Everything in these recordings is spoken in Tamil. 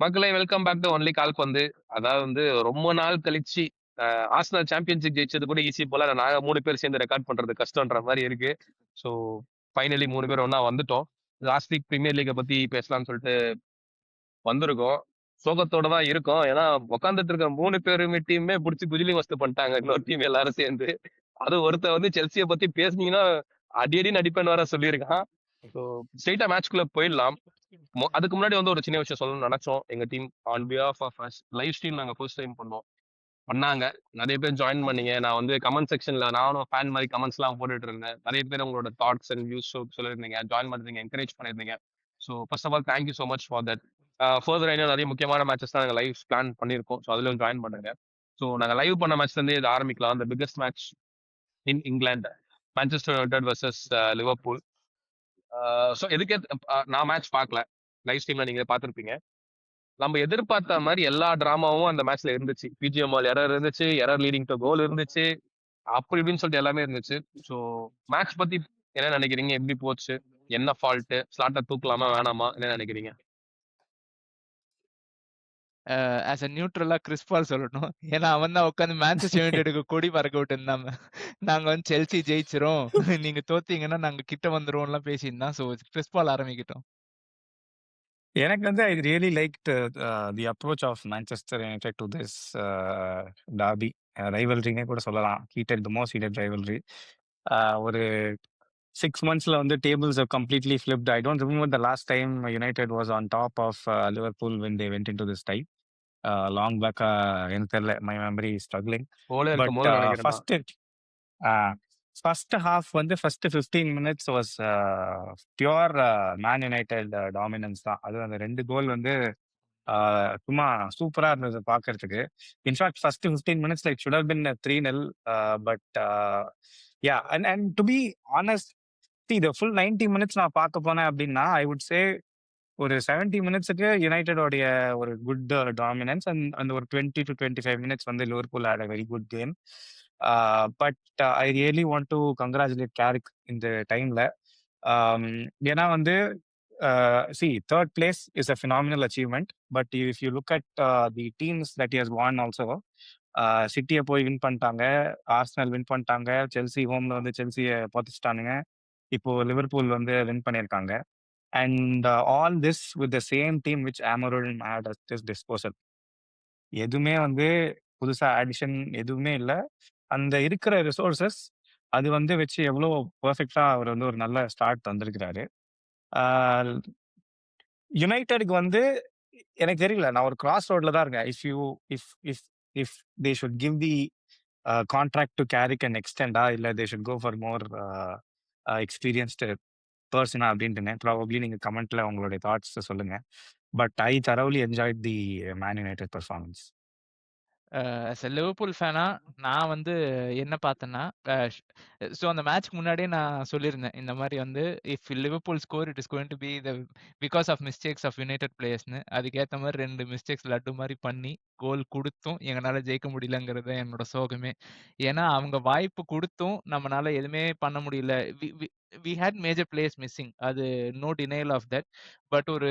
மக்களே வெல்கம் பேக் டு ஒன்லி கால்பந்து. அதாவது ரொம்ப நாள் கழிச்சு ஆர்சனல் சாம்பியன்ஷிப் ஜெயிச்சது கூட ஈஸி போல. நாங்க 3 பேர் சேர்ந்து ரெக்கார்ட் பண்றது கஷ்டம்ன்ற மாரி இருக்கு. ஸோ ஃபைனலி 3 பேர் ஒண்ணா வந்துட்டோம். லாஸ்ட் வீக் பிரீமியர் லீக்க பத்தி பேசலாம்னு சொல்லிட்டு வந்திருக்கோம். சோகத்தோட தான் இருக்கோம். ஏன்னா உட்கார்ந்துட்டு இருக்க 3 பேருமே டீமே புடிச்சு குஜிலி மஸ்து பண்ணிட்டாங்க. இன்னொரு டீம் எல்லாரும் சேர்ந்து. அதுவும் ஒருத்தன் செல்சிய பத்தி பேசுனீங்கன்னா அடி அடின்னு அடிப்பேன்னு வேற சொல்லியிருக்கான். ஸோ ஸ்ட்ரெயிட்டா மேட்ச்க்குள்ள போயிடலாம். அதுக்கு முன்னாடி ஒரு சின்ன விஷயம் சொல்லணும்னு நினைச்சோம். எங்க team on behalf of us live stream நாங்க ஃபர்ஸ்ட் டைம் பண்ணாங்க. நிறைய பேர் ஜாயின் பண்ணீங்க. நான் கமெண்ட் செக்ஷன்ல நானும் ஃபேன் மாதிரி கமெண்ட்ஸ் எல்லாம் போட்டுட்டு இருந்தேன். நிறைய பேர் உங்களோட தாட்ஸ் அண்ட் வியூஸ் சொல்லியிருந்தீங்க. ஜாயின் பண்ணிருந்தீங்க, என்கரேஜ் பண்ணிருந்தீங்க. So first of all thank you so much for that. Further இன்னும் நிறைய முக்கியமான மேட்சஸ் தான் நாங்கள் லைவ் பிளான் பண்ணியிருக்கோம். ஸோ அதுலயும் ஜாயின் பண்ணுங்க. ஸோ நாங்கள் லைவ் பண்ண மேட்ச்ல இருந்தே இது ஆரம்பிக்கலாம். அந்த biggest match in England, Manchester United versus Liverpool. So எதுக்கே நான் மேட்ச் பார்க்கல. லைவ் ஸ்ட்ரீம்ல நீங்க பார்த்துருப்பீங்க. நம்ம எதிர்பார்த்த மாதிரி எல்லா டிராமாவும் அந்த மேட்ச்ல இருந்துச்சு. பிஜிஎம்ஆல் எரர் இருந்துச்சு, எரர் லீடிங் டு கோல் இருந்துச்சு, அப்படி இப்படின்னு சொல்லிட்டு எல்லாமே இருந்துச்சு. ஸோ மேட்ச் பத்தி என்ன நினைக்கிறீங்க? எப்படி போச்சு? என்ன ஃபால்ட்? ஸ்லாட்டை தூக்கலாமா வேணாமா? என்ன நினைக்கிறீங்க? ஆஸ் அ நியூட்ரலா கிறிஸ் பால் சொல்லணும். ஏன்னா அவன் தான் உட்காந்து மேன்செஸ்டர் யுனைடெடுக்கு கொடி பறக்க விட்டு இருந்தாம. நாங்க செல்சி ஜெயிச்சிரும், நீங்க தோத்தீங்கன்னா நாங்க கிட்ட வந்துருவோம்லாம் பேசியிருந்தான். ஸோ கிறிஸ் பால் ஆரம்பிக்கிட்டோம். எனக்கு வந்து I really liked the approach of Manchester United to this derby ரைவல்ரினே கூட சொல்லலாம். Heated the most heated rivalry. ஒரு 6 monthsல வந்து tables have completely flipped. I don't remember the last time United was on top of Liverpool when they went into this tie. Long back, எனக்கு தெரியல. My memory is struggling. Golay But இருக்கும் போது நினைக்கிறேன் நான். first half வந்து first 15 minutes was pure Man United dominance தான். அது அந்த 2 கோல் வந்து சும்மா சூப்பரா இருந்தது பார்க்கறதுக்கு. இன்ஃபேக்ட் ஃபர்ஸ்ட் 15 மினிட்ஸ்ல it should have been 3-0. But yeah and to be honest, the full 90 minutes நான் பார்க்க போனேன் அப்படின்னா ஐ வுட் சே ஒரு 70 மினிட்ஸுக்கு யுனைடெடோடைய ஒரு குட் டாமினன்ஸ் அண்ட் அந்த ஒரு 20 to 25 மினிட்ஸ் வந்து Liverpool had a very good game. But I really want to congratulate Carrick இந்த டைம்ல. ஏன்னா வந்து third place is a phenomenal achievement. But if you look at the teams that he has won also, சிட்டியை போய் வின் பண்ணிட்டாங்க, ஆர்சனல் வின் பண்ணிட்டாங்க, செல்சி ஹோம்ல வந்து செல்சியை பார்த்துச்சிட்டானுங்க, இப்போ லிவர்பூல் வந்து வின் பண்ணியிருக்காங்க. And all this with the same team which Amorim had at this disposal. எதுவுமே வந்து புதுசா ஆடிஷன் எதுவுமே இல்லை. அந்த இருக்கிற ரிசோர்சஸ் அது வந்து வச்சு எவ்வளோ பெர்ஃபெக்டா அவர் வந்து ஒரு நல்ல ஸ்டார்ட் தந்திருக்கிறாரு. யுனைடெடுக்கு வந்து எனக்கு தெரியல. நான் ஒரு கிராஸ் ரோட்ல தான் இருக்கேன். If you if if if they should give the contract to Carrick and எக்ஸ்டெண்டா, இல்ல they should go for more experienced பர்சனா அப்படின்ட்டு ப்ராபப்ளி நீங்க கமெண்ட்ல உங்களுடைய தாட்ஸ் சொல்லுங்க. But I thoroughly enjoyed the Man United performance. As a Liverpool ஃபேனா நான் வந்து என்ன பார்த்தேன்னா, ஸோ அந்த மேட்ச்க்கு முன்னாடியே நான் சொல்லியிருந்தேன், இந்த மாதிரி வந்து if Liverpool score it is going to be the because of mistakes of United பிளேயர்ஸ்னு. அதுக்கேற்ற மாதிரி 2 மிஸ்டேக்ஸ் லட்டு மாதிரி பண்ணி கோல் கொடுத்தும் எங்களால் ஜெயிக்க முடியலங்கிறது என்னோட சோகமே. ஏன்னா அவங்க வாய்ப்பு கொடுத்தும் நம்மளால எதுவுமே பண்ண முடியல. We had major players missing, அது no denial of that. But ஒரு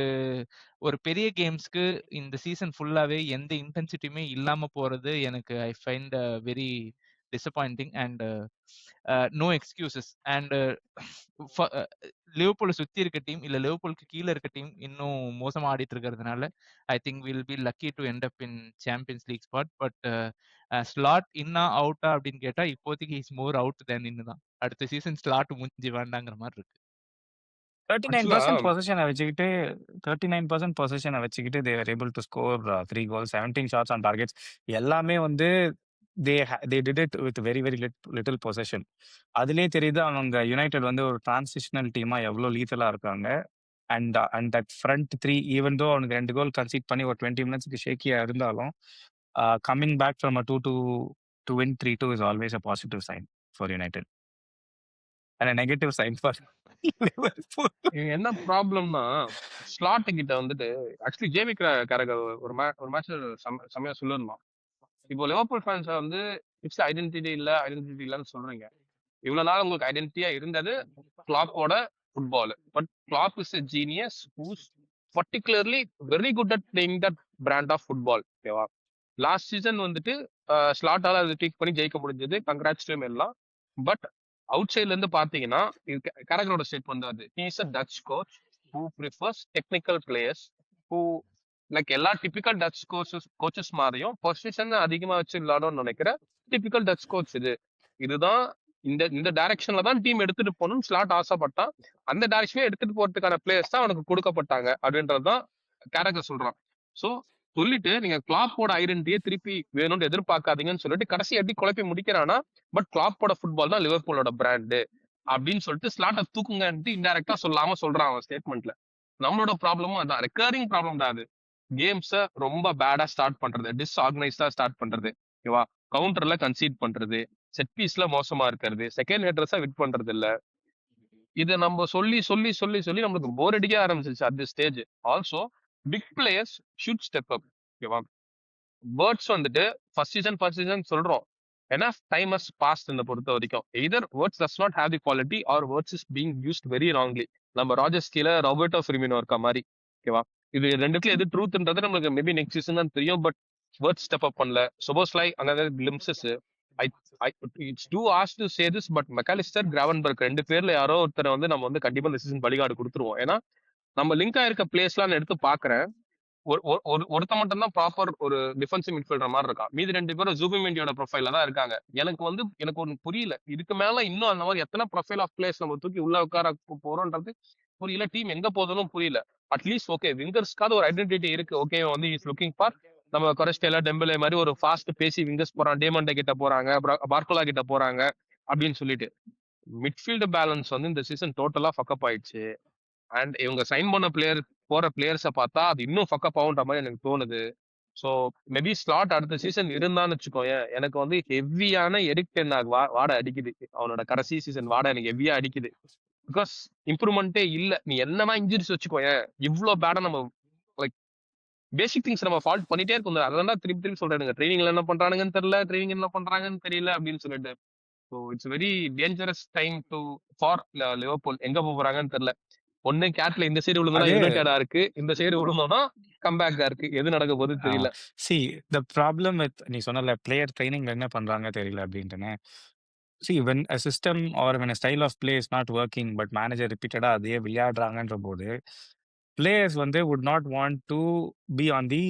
ஒரு பெரிய கேம்ஸ்க்கு இந்த சீசன் ஃபுல்லாவே எந்த இன்டென்சிட்டியுமே இல்லாம போறது எனக்கு I find very disappointing and no excuses. And லிவர்பூலை சுத்தி இருக்க டீம் இல்ல லிவர்பூலுக்கு கீழே இருக்க டீம் இன்னும் மோசமா ஆடிட்டு இருக்கிறதுனால I think will be lucky to end up in Champions League spot. But slot இன்னா அவுட்டா அப்படின்னு கேட்டா இப்போதைக்கு இஸ் மோர் அவுட் தேன் இன்னு தான். அடுத்த சீசன் ஸ்லாட் முடிஞ்சு வேண்டாங்கிற மாதிரி இருக்கு. 39% பொசிஷனை வச்சுக்கிட்டு 39% பொசிஷனை வச்சுக்கிட்டு they were able to score 3 goals, 17 shots on targets. எல்லாமே வந்து they did it with very very little possession. அதுலயே தெரியுது அவங்க யுனைடெட் வந்து ஒரு டிரான்சிஷனல் டீமா எவ்வளோ லீத்தலா இருக்காங்க. And that front three even though அவனுக்கு 2 கோல் கன்சீட் பண்ணி ஒரு 20 மினிட்ஸ்க்கு ஷேக்கியா இருந்தாலும் coming back from 2-2 to win 3-2 is always a positive sign for United and a negative sign for Liverpool. என்ன ப்ராப்ளம்னா ஸ்லாட் கிட்ட ஆக்சுவலி ஜேவி கேரகர் ஒரு மேட்ச் செம்மையா சொல்லிருந்தான். இப்போ லிவர்பூல் ஃபேன்ஸ் இட்ஸ் ஐடென்டிட்டி இல்லைன்னு சொல்றீங்க. இவ்வளவு நாள் உங்களுக்கு ஐடென்டிட்டியா இருந்தது கிளாப்போட football. But Klopp is a genius who's particularly very good at playing that brand of football. ஓகேவா? லாஸ்ட் சீசன் வந்துட்டு ஸ்லாட்டால அது டீக் பண்ணி ஜெயிக்க முடிஞ்சது. கங்க்ராட்ஸ் டு எல்லாம். பட் அவுட் சைட்ல இருந்து பாத்தீங்கன்னா கேரக்டரோட ஸ்டேட் வந்தாது. He is a Dutch coach who prefers technical players who like எல்லா டிபிக்கல் டச் கோச்சஸ் மாதிரியும் பொசிஷன் அதிகமா வச்சு விளையாடணும்னு நினைக்கிற டிபிக்கல் டச் கோச் இதுதான் இந்த இந்த டைரக்ஷன்ல தான் டீம் எடுத்துட்டு போகணும்னு ஸ்லாட் ஆசைப்பட்டான். அந்த டைரக்ஷனே எடுத்துட்டு போறதுக்கான பிளேயர்ஸ் தான் அவனுக்கு கொடுக்கப்பட்டாங்க அப்படின்றதுதான் கேரக்டர் சொல்றான். ஸோ சொல்லிட்டு நீங்க கிளாப்போட ஐடென்டிட்டியை திருப்பி வேணும்னு எதிர்பார்க்காதீங்கன்னு சொல்லிட்டு கடைசி எப்படி குழப்பி முடிக்கிறானா, பட் கிளாப்போட ஃபுட்பால் தான் லிவர்பூலோட பிராண்டு அப்படின்னு சொல்லிட்டு ஸ்லாட்டை தூக்குங்கன்ட்டு இன்டைரக்டா சொல்லாம சொல்றான் அவன் ஸ்டேட்மெண்ட்ல. நம்மளோட ப்ராப்ளமும் அதான், ரெக்கரிங் ப்ராப்ளம் தான் அது. கேம்ஸை ரொம்ப பேடா ஸ்டார்ட் பண்றது, டிஸ்ஆர்கனைஸ்டா ஸ்டார்ட் பண்றது, ஓகேவா? கவுண்டர்ல கன்சீட் பண்றது, செட் பீஸ்ல மோசமா இருக்கிறது, செகண்ட் ஹெட்டர்ஸா விட் பண்றது இல்ல. இதை நம்ம சொல்லி சொல்லி சொல்லி சொல்லி நம்மளுக்கு போர் அடிக்க ஆரம்பிச்சிருச்சு at this stage. Also big players should step up. ஓகேவா? வேர்ட்ஸ் வந்துட்டு ஃபர்ஸ்ட் சீசன் சொல்றோம். ஏன்னா டைம் ஹஸ் பாஸ்ட் இந்த பொறுத்த வரைக்கும். Either Wirtz does not have the quality or Wirtz is being used very wrongly. நம்ம ராஜர்ஸ் கீழே ராபர்ட்டோ ஃபிர்மினோ இருக்க மாதிரி. ஓகேவா? இது ரெண்டுத்துல எது ட்ரூத்ன்றது நம்மளுக்கு மேபி நெக்ஸ்ட் சீசன் தான் தெரியும். பட் வேர்ட்ஸ் ஸ்டெப் அப் பண்ணல. சோபோஸ்லை அங்க glimpses. It's too harsh to say this, but Mac Allister, Gravenberch ரெண்டு பேர்ல யாரோ ஒருத்தரை வந்து நம்ம வந்து கண்டிப்பா இந்த சீசன் பலிகாடு கொடுத்துருவோம். ஏன்னா நம்ம லிங்க் ஆயிருக்க பிளேஸ்லாம் எடுத்து பாக்குறேன். ஒருத்த மட்டும் தான் ப்ராப்பர் ஒரு டிஃபென்சிவ் மிட்ஃபீல்டர் மாதிரி இருக்கா. மீதி ரெண்டு பேரும் ஜூபிமெண்டியோட ப்ரொஃபைல தான் இருக்காங்க. எனக்கு ஒன்று புரியல. இதுக்கு மேல இன்னும் அந்த மாதிரி எத்தனை ப்ரொஃபைல் ஆஃப் பிளேஸ் நம்ம தூக்கி உள்ள உட்கார போறோம்ன்றது புரியல. டீம் எங்க போதும் புரியல. அட்லீஸ்ட் ஓகே விங்கர்ஸ்க்காவது ஒரு ஐடென்டிட்டி இருக்கு. ஓகே வந்து இஸ் லுக்கிங் ஃபார் நம்ம கொரஸ்டேலா டெம்பலே மாதிரி ஒரு ஃபாஸ்ட் பேசி விங்கர்ஸ் போறான். டேமண்டே கிட்ட போறாங்க, பார்கோலா கிட்ட போறாங்க அப்படின்னு சொல்லிட்டு. மிட்ஃபீல்டு பேலன்ஸ் வந்து இந்த சீசன் டோட்டலா ஃபக்கப் ஆயிடுச்சு. அண்ட் இவங்க சைன் பண்ண போற பிளேயர்ஸை பார்த்தா அது இன்னும் ஃபக்கப் ஆகுன்ற மாதிரி எனக்கு தோணுது. ஸோ மேபி ஸ்லாட் அடுத்த சீசன் இருந்தான்னு வச்சுக்கோயேன், எனக்கு வந்து ஹெவியான எரிக் டென் வாடை அடிக்குது. அவனோட கடைசி சீசன் வாடை எனக்கு ஹெவியா அடிக்குது. பிகாஸ் இம்ப்ரூவ்மெண்ட்டே இல்ல. நீ என்னன்னா இன்ஜுரிஸ் வச்சுக்கோயேன், இவ்வளவு பேடா நம்ம லைக் பேசிக் திங்ஸ் நம்ம ஃபால்ட் பண்ணிட்டே இருக்கும். அதான் திருப்பி திருப்பி சொல்றேன், ட்ரைனிங்ல என்ன பண்றானுங்கன்னு தெரியல, ட்ரைனிங் என்ன பண்றாங்கன்னு தெரியல அப்படின்னு சொல்லிட்டு. So it's very dangerous time to for Liverpool. எங்க போறாங்கன்னு தெரியல. ஒண்ணு கேட்ல இந்த சைடு விழுந்தா அது யுனைடெடா இருக்கு, இந்த சைடு விழுந்தோம்னா கம்பேக்கா இருக்கு. எது நடக்க போகுது தெரியல. சி த ப்ராப்ளம் வித் நீ சொன்னல பிளேயர் ட்ரைனிங்ல என்ன பண்றாங்க தெரியல அப்படின்ட்டுன்னு. See when a system or when a style of play is not working but manager ரிப்பீட்டடா அதே விளையாடுறாங்கன்ற போது பிளேயர்ஸ் வந்து would not want to be on the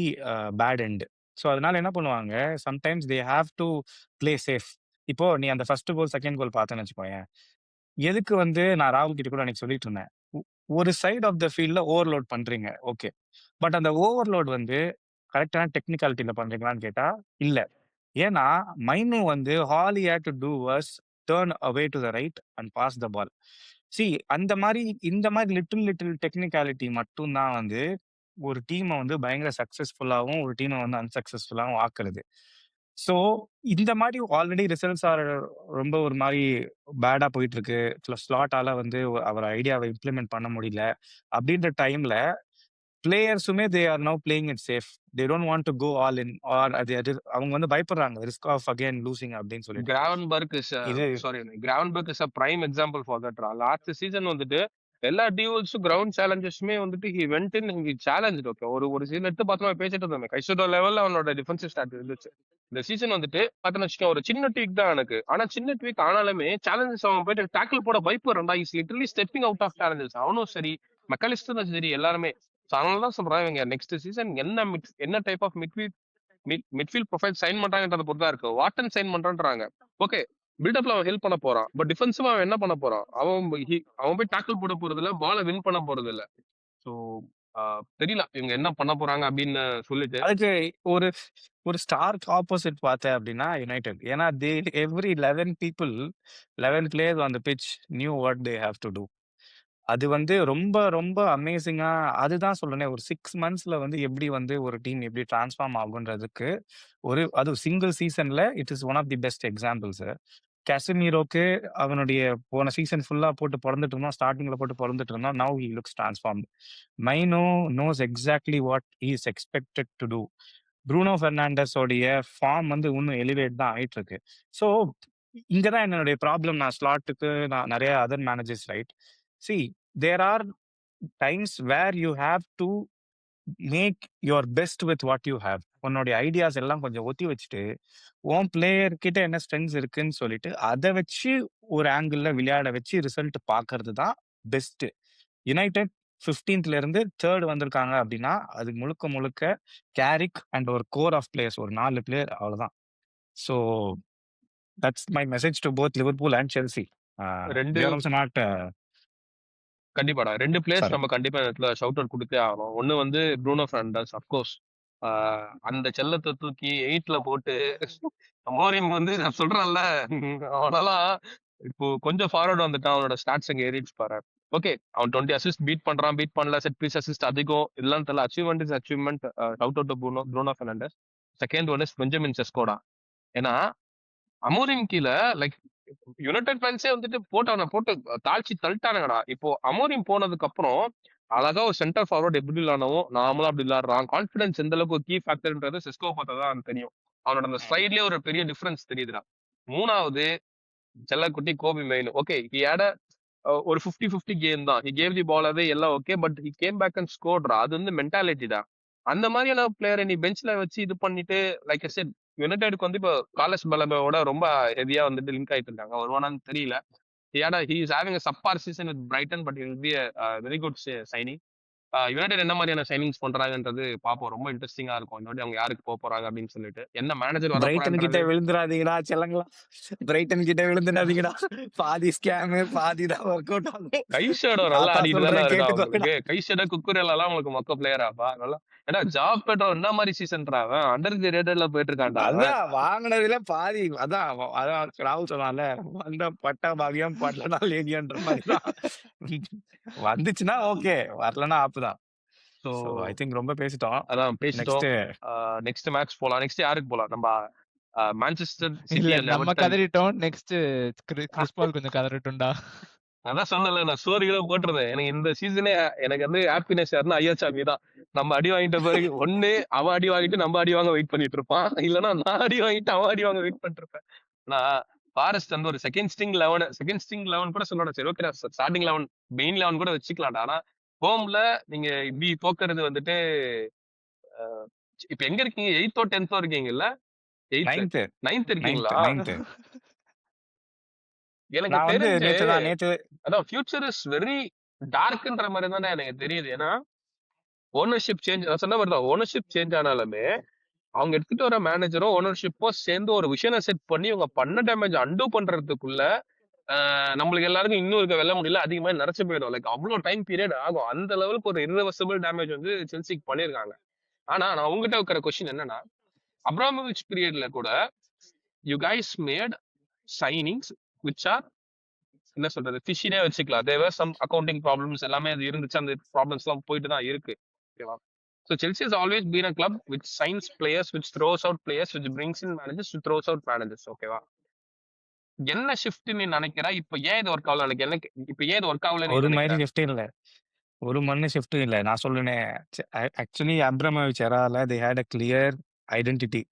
bad end. So அதனால என்ன பண்ணுவாங்க, sometimes they have to play safe. இப்போ நீ அந்த ஃபர்ஸ்ட் கோல் செகண்ட் கோல் பார்த்தேன்னு வச்சுக்கோயேன், எதுக்கு வந்து நான் ராகுல் கிட்ட கூட அன்னைக்கு சொல்லிட்டு இருந்தேன், ஒரு சைடு ஆஃப் த ஃபீல்ட்ல ஓவர்லோட் பண்றீங்க ஓகே, பட் அந்த ஓவர்லோட் வந்து கரெக்டான டெக்னிக்காலிட்டியில பண்றீங்களான்னு கேட்டா இல்ல. ஏன்னா மைனு வந்து all he had to do was turn away to the right and pass the ball. See அந்த மாதிரி இந்த மாதிரி லிட்டில் லிட்டில் டெக்னிக்காலிட்டி மட்டும் தான் வந்து ஒரு டீமை வந்து பயங்கர சக்சஸ்ஃபுல்லாகவும் ஒரு டீமை வந்து அன்சக்சஸ்ஃபுல்லாகவும் ஆக்குறது. ஸோ இந்த மாதிரி ஆல்ரெடி ரிசல்ட்ஸ் ஆர் ரொம்ப ஒரு மாதிரி பேடா போயிட்டு இருக்கு. ஸ்லாட்டால வந்து அவர் ஐடியாவை இம்ப்ளிமெண்ட் பண்ண முடியல அப்படின்ற டைம்ல பிளேயர்ஸுமே they are now playing it safe. They don't want to go all in or அது அவங்க வந்து பயப்படுறாங்க ரிஸ்க் ஆஃப் அகைன் லூசிங் அப்படின்னு சொல்லிட்டு. கிராவன்பர்க் இஸ் இது Gravenberch is a prime example for that. Last season வந்துட்டு எல்லா டியூல்ஸும் கிரவுண்ட் சேலஞ்சஸுமே வந்துட்டு he went in he challenge. Okay ஒரு சீசன் எடுத்து பார்த்தோம் பேசிட்டு இருந்தோம். கைசோடோ லெவல்ல அவனோட டிஃபென்சிவ் ஸ்டாட் இருந்துச்சு. இந்த சீசன் வந்துட்டு பார்த்தோன்னு வச்சுக்கோங்க, ஒரு சின்ன ட்வீக் தான் எனக்கு. ஆனா சின்ன ட்வீக் ஆனாலுமே சேலஞ்சஸ் அவன் போயிட்டு டேக்கிள் போட பயப்படுறான்டா. Is literally stepping out of challenges. அவனும் சரி, மெக்காலிஸ்டரும் சரி, எல்லாருமே. அதனால தான் சொல்றேன், இவங்க நெக்ஸ்ட் சீசன் என்ன type of midfield profile sign பண்றாங்கன்றத பொறுத்து தான் இருக்கு. வாட்டன் சைன் பண்றான்றாங்க, ஓகே பில்டப்ல அவன் ஹெல்ப் பண்ண போறான். பட் டிஃபென்சிவா அவன் என்ன பண்ண போறான்? அவன் போய் டாக்கிள் போட போறது இல்ல, பாலை வின் பண்ண போறது இல்ல. ஸோ தெரியல இவங்க என்ன பண்ண போறாங்க அப்படின்னு சொல்லிட்டு. அதுக்கு ஒரு ஒரு ஸ்டார்க் ஆப்போசிட் பார்த்தேன் அப்படின்னா யுனைடெட். ஏன்னா they every 11 people 11 players on the pitch knew what they have to do. அது வந்து ரொம்ப ரொம்ப அமேசிங்கா. அதுதான் சொல்றேன், ஒரு 6 மந்த்ஸ்ல வந்து எப்படி வந்து ஒரு டீம் எப்படி டிரான்ஸ்ஃபார்ம் ஆகுன்றதுக்கு அது சிங்கிள் சீசன்ல it is one of the best examples. கேசமீரோக்கு அவனுடைய போன சீசன் ஃபுல்லா போட்டு பிறந்துட்டு இருந்தோம், ஸ்டார்டிங்ல போட்டு பிறந்துட்டு இருந்தோம். Now he looks transform. Mainoo knows exactly what he is expected to do. Bruno Fernandes உடைய ஃபார்ம் வந்து இன்னும் எலிவேட் தான் ஆயிட்டு இருக்கு. ஸோ இங்கதான் என்னுடைய ப்ராப்ளம். நான் ஸ்லாட்டுக்கு நான் நிறைய other managers right. See there are times where you have to make your best with what you have. உன்னுடைய ஐடியாஸ் எல்லாம் கொஞ்சம் ஒத்தி வச்சுட்டு, உன் பிளேயர் கிட்ட என்ன ஸ்ட்ரென்த்ஸ் இருக்குன்னு சொல்லிட்டு, அதை வச்சு ஒரு ஆங்கிள் விளையாட வச்சு ரிசல்ட் பார்க்கறது தான் பெஸ்ட். யுனைடெட் 15th இருந்து 3rd வந்திருக்காங்க அப்படின்னா, அது முழுக்க முழுக்க கேரிக் அண்ட் ஒரு கோர் ஆஃப் பிளேயர்ஸ், ஒரு 4 பிளேயர் அவ்வளவுதான். So that's my message to both Liverpool and Chelsea. ரெண்டு We are also not கண்டிப்பாடா 2 players sorry. நம்ம கண்டிப்பா இந்த இடத்துல ஷவுட் அவுட் கொடுத்தே ஆகணும். ஒண்ணு வந்து ப்ரூனோ ஃபெர்னாண்டஸ் அஃப்கோர்ஸ். அந்த செல்லத்தை தூக்கி 8ல போட்டு மோரியம் வந்து நான் சொல்றேன்ல அவனெல்லாம் இப்போ கொஞ்சம் ஃபார்வர்ட் வந்துட்டான். அவனோட ஸ்டாட்ஸ் எங்க ஏறிச்சு பாரு. ஓகே, அவன் 20 அசிஸ்ட் பீட் பண்றான், பீட் பண்ணல, செட் பீஸ் அசிஸ்ட் அதிகம், இதெல்லாம் தெரியல. Achievement is achievement. Shout out Bruno Fernandes. Second one is Benjamin செஸ்கோடா. ஏன்னா அமோரிம் கீழே லைக் யுனைடெட் ஃபேன்ஸே வந்துட்டு போட்டு அவனை போட்டு தாழ்ச்சி தள்ளிட்டானுங்கடா. இப்போ அமோரிம் போனதுக்கு அப்புறம் அழகா ஒரு சென்டர் ஃபார்வர்ட் எப்படி விளாடவும் நார்மலா அப்படி விளாடுறான். கான்ஃபிடன்ஸ் எந்த அளவுக்கு ஒரு கீ ஃபேக்டர்ன்றது சிஸ்கோ பார்த்தா தான் தெரியும். அவனோட அந்த ஸ்லைட்லயே ஒரு பெரிய டிஃபரன்ஸ் தெரியுதுடா. மூணாவது செல்லக்குட்டி Kobbie main. Okay, he had ஒரு 50-50 கேம் தான். He gave the ball away எல்லாம் okay, but he came back and ஸ்கோர்டா. அது வந்து மென்டாலிட்டி தான். அந்த மாதிரியான பிளேயரை நீ பெஞ்ச்ல வச்சு இது பண்ணிட்டு லைக் ஐ செட் யுனைடெடுக்கு வந்து இப்போ காலஸ் பலபோட ரொம்ப ஹெவியா வந்துட்டு லிங்க் ஆயிட்டு இருக்காங்க. வருவானான்னு தெரியல. He is having a subpar season with Brighton, but he will be a very good signing. United என்ன மாதிரியான சைனிங்ஸ் பண்றாங்கன்றது பார்ப்போம். ரொம்ப இன்ட்ரெஸ்டிங்கா இருக்கும். இந்த வாட்டி அவங்க யாருக்கு போக போறாங்க அப்படின்னு சொல்லிட்டு, என்ன மேனேஜர் வர பிரைட்டன் கிட்ட போறான்றது. விழுந்துடாதீங்கடா செல்லங்களா, பிரைட்டன் கிட்ட விழுந்துடாதீங்கடா. பாதி ஸ்கேமு பாதி தான் ஒர்க் அவுட் ஆகும். கைஷேடோ நல்லா தாத்தா ஆடிட்டு தானே சொல்றேன் இருக்கா கேட்டுக்கோங்கடா. உங்களுக்கு. கைஷேடோ குக்குரேலா எல்லாம் உங்களுக்கு மொக்க பிளேயராப்பா நல்லா. ஏன்னா ஜாப் பெட்ரோ என்ன மாதிரி சீசன்டா அவன் அண்டர் தி ரேட்டட்ல போயிட்டு இருக்கான்டா அவன். அதான் வாங்கினதுல பாதி, அதான் ராகுல் சொன்னால, வந்த பட்டா பாகியம் பட்டனா லேகியன்ற மாதிரிதான். வந்துச்சுன்னா ஓகே, வரலன்னா ஆப்புதான். ஸோ ஸோ ஐ திங்க் ரொம்ப பேசிட்டோம். அதான் பேசிட்டோம். நெக்ஸ்ட் நெக்ஸ்ட் மேட்ச் போலாம். நெக்ஸ்ட் யாருக்கு போலாம்? நம்ம மான்செஸ்டர் சிட்டி இல்ல அண்ட் நம்ம எவர்டன். கதறிட்டோம். நெக்ஸ்ட் கிறிஸ் பால் கொஞ்சம் கதறட்டும்டா. அதான் சொன்னல, நான் ஸ்டோரிகளை போட்டுருந்தேன். எனக்கு இந்த சீசனே எனக்கு வந்து ஹாப்பினஸ் யாருன்னா ஐயாச்சாமி தான். நம்ம அடி வாங்கிட்ட பிறகு ஒண்ணு அவன் அடி வாங்கிட்டு நம்ம அடி வாங்க வெயிட் பண்ணிட்டு இருப்பான், இல்லைன்னா நான் அடி வாங்கிட்டு அவன் அடி வாங்க வெயிட் பண்ணிட்டு இருப்பேன். நான் ஃபாரஸ்ட் வந்து ஒரு செகண்ட் ஸ்ட்ரிங் 11 கூட சொல்லணும். சரி ஓகே, ஸ்டார்டிங் 11 மெயின் 11 கூட வச்சுக்கலாம்டா. ஆனா ஹோம்ல நீங்க இப்படி தோக்குறது வந்துட்டு இப்ப எங்க இருக்கீங்க? 8th 10th இருக்கீங்கல்ல? 8th 9th இருக்கீங்களா? 9th எனக்கு நான் வந்து தெரிஞ்சு நேத்து அதான் ஃபியூச்சர் இஸ் வெரி டார்க்ன்ற மாதிரி தானே எனக்கு தெரியுது. ஏன்னா ஓனர்ஷிப் சேஞ்ச், நான் சொன்ன மாதிரி தான், ஓனர்ஷிப் சேஞ்ச் ஆனாலுமே அவங்க எடுத்துட்டு வர மேனேஜரும் ஓனர்ஷிப்போ சேர்ந்து ஒரு விஷயம் செட் பண்ணி இவங்க பண்ண டேமேஜ் அண்டூ பண்றதுக்குள்ள நம்மளுக்கு எல்லாருக்கும் இன்னும் இருக்க வெல்ல முடியல, அதிகமா நிறைச்சு போயிடும். லைக் அவ்வளவு டைம் பீரியட் ஆகும். அந்த லெவலுக்கு ஒரு irreversible டேமேஜ் வந்து செல்சிக்கு பண்ணிருக்காங்க. ஆனா நான் உங்ககிட்ட இருக்கிற கொஸ்டின் என்னன்னா, அப்ராமோவிச் பீரியட்ல கூட you guys made signings which are என்ன சொல்றது ஃபிஷினே வச்சுக்கலாம். தேவை சம் அக்கௌண்டிங் ப்ராப்ளம்ஸ் எல்லாமே அது இருந்துச்சு. அந்த ப்ராப்ளம்ஸ் எல்லாம் போயிட்டு தான் இருக்கு. ஓகேவா? So Chelsea has always been a club which signs players, which throws out players, which brings in managers, which throws out managers. ஓகேவா? என்ன ஷிஃப்ட் நீ நினைக்கிற? இப்ப ஏன் இது ஒர்க் ஆகல? எனக்கு என்ன இப்ப ஏன் இது ஒர்க் ஆகல நீ ஒரு மாதிரி நினைக்கிற? ஷிஃப்ட் இல்ல, ஒரு மண்ணு ஷிஃப்ட் இல்ல. நான் சொல்லுனேன், ஆக்சுவலி அப்ரமோவிச் எரால they had a clear identity.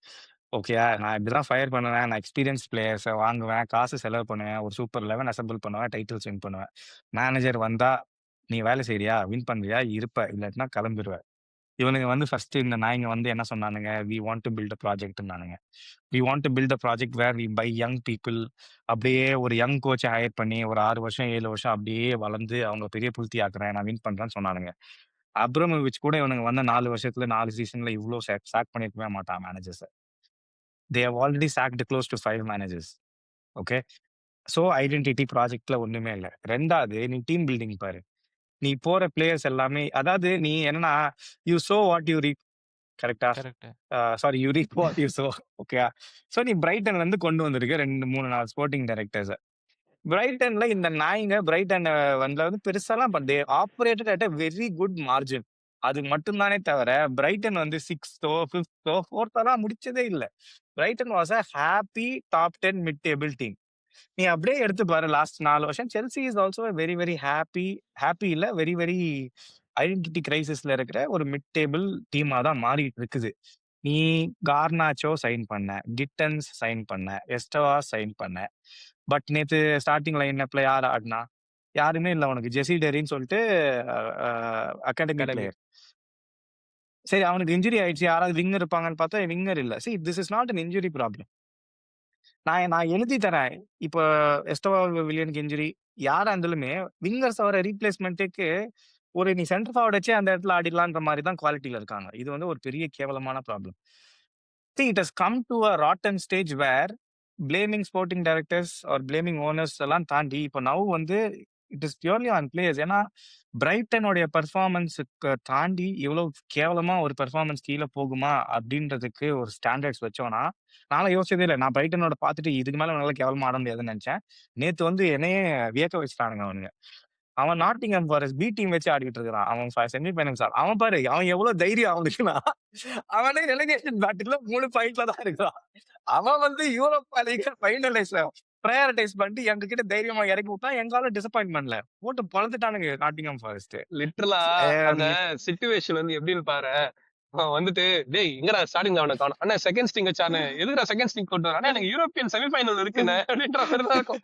Okay, நான் இப்படிதான் ஃபயர் பண்ணுவேன், நான் எக்ஸ்பீரியன்ஸ் பிளேயர்ஸை வாங்குவேன், காசு செலவு பண்ணுவேன், ஒரு சூப்பர் 11 அசம்பிள் பண்ணுவேன், டைட்டில்ஸ் வின் பண்ணுவேன். மேனேஜர் வந்தா நீ வேலை செய்யறியா, வின் பண்றியா, இருப்ப, இல்லாட்டினா கிளம்பிடுவேன். இவனுங்க வந்து ஃபர்ஸ்ட் இந்த நாய்ங்க வந்து என்ன சொன்னானுங்க, we want to build a ப்ராஜெக்ட்னானுங்க. We want to build a project where we buy young people. அப்படியே ஒரு யங் கோச்சை ஹையர் பண்ணி ஒரு 6 வருஷம் 7 வருஷம் அப்படியே வளர்ந்து அவங்க பெரிய புல்தி ஆக்குறேன், நான் வின் பண்றேன்னு சொன்னானுங்க. அப்ரமோவிச் கூட இவனுங்க வந்து 4 வருஷத்துல 4 சீசன்ல இவ்வளோ சாக் பண்ணிருக்கவே மாட்டான் managers. They have already sacked close to 5 managers. Okay, so identity ப்ராஜெக்ட்ல ஒண்ணுமே இல்லை. ரெண்டாவது, நீ டீம் பில்டிங் பாரு. நீ போற பிளேயர்ஸ் எல்லாமே, அதாவது நீ என்னன்னா, you sow what you reap. கரெக்டா? Correct. Sorry, you reap what you sow. Okay, so நீ பிரைட்டன்ல இருந்து கொண்டு வந்திருக்க 2 3 4 ஸ்போர்ட்டிங் டைரக்டர்ஸ். பிரைட்டன்ல இந்த நாய்ங்க பிரைட்டன் வந்து பெருசாலாம் பண்ணே operated at a very good margin. அது மட்டும்தானே தவிர பிரைட்டன் வந்து 6th 5th 4th முடிச்சதே இல்லை. Brayton was a happy top 10 mid table team. நீ அப்படியே எடுத்து பாரு லாஸ்ட் 4 வருஷம் Chelsea is also very very happy இல்ல, வெரி வெரி ஐடென்டிட்டி கிரைசிஸ்ல இருக்கிற ஒரு மிட் டேபிள் டீமா தான் மாறிட்டு இருக்குது. நீ கார்னாச்சோ சைன் பண்ண, கிட்டன்ஸ் சைன் பண்ண, எஸ்டவா சைன் பண்ண, பட் நேத்து ஸ்டார்டிங் லைன்அப்ல யார் ஆடினா? யாருமே இல்லை உனக்கு. ஜெசி டெரின்னு சொல்லிட்டு அகாடமி அகாடமி பிளேயர். சரி அவனுக்கு இன்ஜுரி ஆயிடுச்சு. யாராவது விங்கர் இருப்பாங்கன்னு பார்த்தா விங்கர் இல்ல. This is not an injury problem. நான் எழுதி தரேன். இப்போ எஸ்டோவா வில்லியனுக்கு இன்ஜுரி. யாரா இருந்தாலுமே விங்கர்ஸ் வர ரீப்ளேஸ்மென்ட்டுக்கு நீ சென்டர் ஃபார்வர்ட் வச்சே அந்த இடத்துல ஆடிடலான்ற மாரி தான் குவாலிட்டில இருக்காங்க. இது வந்து ஒரு பெரிய கேவலமான problem. It has come to a rotten stage where blaming sporting directors are blaming owners எல்லாம் தாண்டி இப்போ நவ் வந்து it is purely on players. ஏன்னா பிரைட்டனுடைய பெர்ஃபார்மன்ஸுக்கு தாண்டி இவ்வளவு கேவலமா ஒரு பெர்ஃபார்மன்ஸ் கீழே போகுமா அப்படின்றதுக்கு ஒரு ஸ்டாண்டர்ட்ஸ் வச்சோம்னா நானும் யோசிச்சதே இல்லை. நான் பிரைட்டனோட பார்த்துட்டு இதுக்கு மேல நல்லா கேவலமா ஆட முடியாதுன்னு நினைச்சேன். நேத்து வந்து என்னையே வியக்க வச்சுட்டானுங்க அவனுங்க. அவன் நாட்டிங்ஹாம் ஃபாரஸ்ட் பி டீம் வச்சு ஆடிட்டு இருக்கிறான். அவன் செமிஃபைனல்ஸ் அவன் பாரு அவன் எவ்வளவு தைரியம் அவனுக்குன்னா அவனே ரெலகேஷன் பேட்டில்ல 3 பாயிண்ட்ல தான் இருக்கிறான். அவன் வந்து யூரோப்பா லீக் ஃபைனலைஸ்ல ப்ரையாரிட்டைஸ் பண்ணிட்டு எங்க கிட்ட தைரியமா இறக்கி விட்டான். எங்கால டிசப்பாயின்மெண்ட்ல போட்டு பொழந்துட்டானுங்க நாட்டிங்ஹாம் ஃபாரஸ்ட். லிட்டரலா அந்த சிச்சுவேஷன் வந்து எப்படின்னு பாரு. அவன் வந்துட்டு டேய் எங்கடா ஸ்டார்டிங்ல அவனை காணோம். அண்ணா செகண்ட் ஸ்டிங் வச்சானு எதுக்குடா செகண்ட் ஸ்டிங் கொண்டு வர? அண்ணா எனக்கு யூரோப்பியன் செமிஃபைனல் இருக்குண்ணே அப்படின்ற மாதிரி தான் இருக்கும்.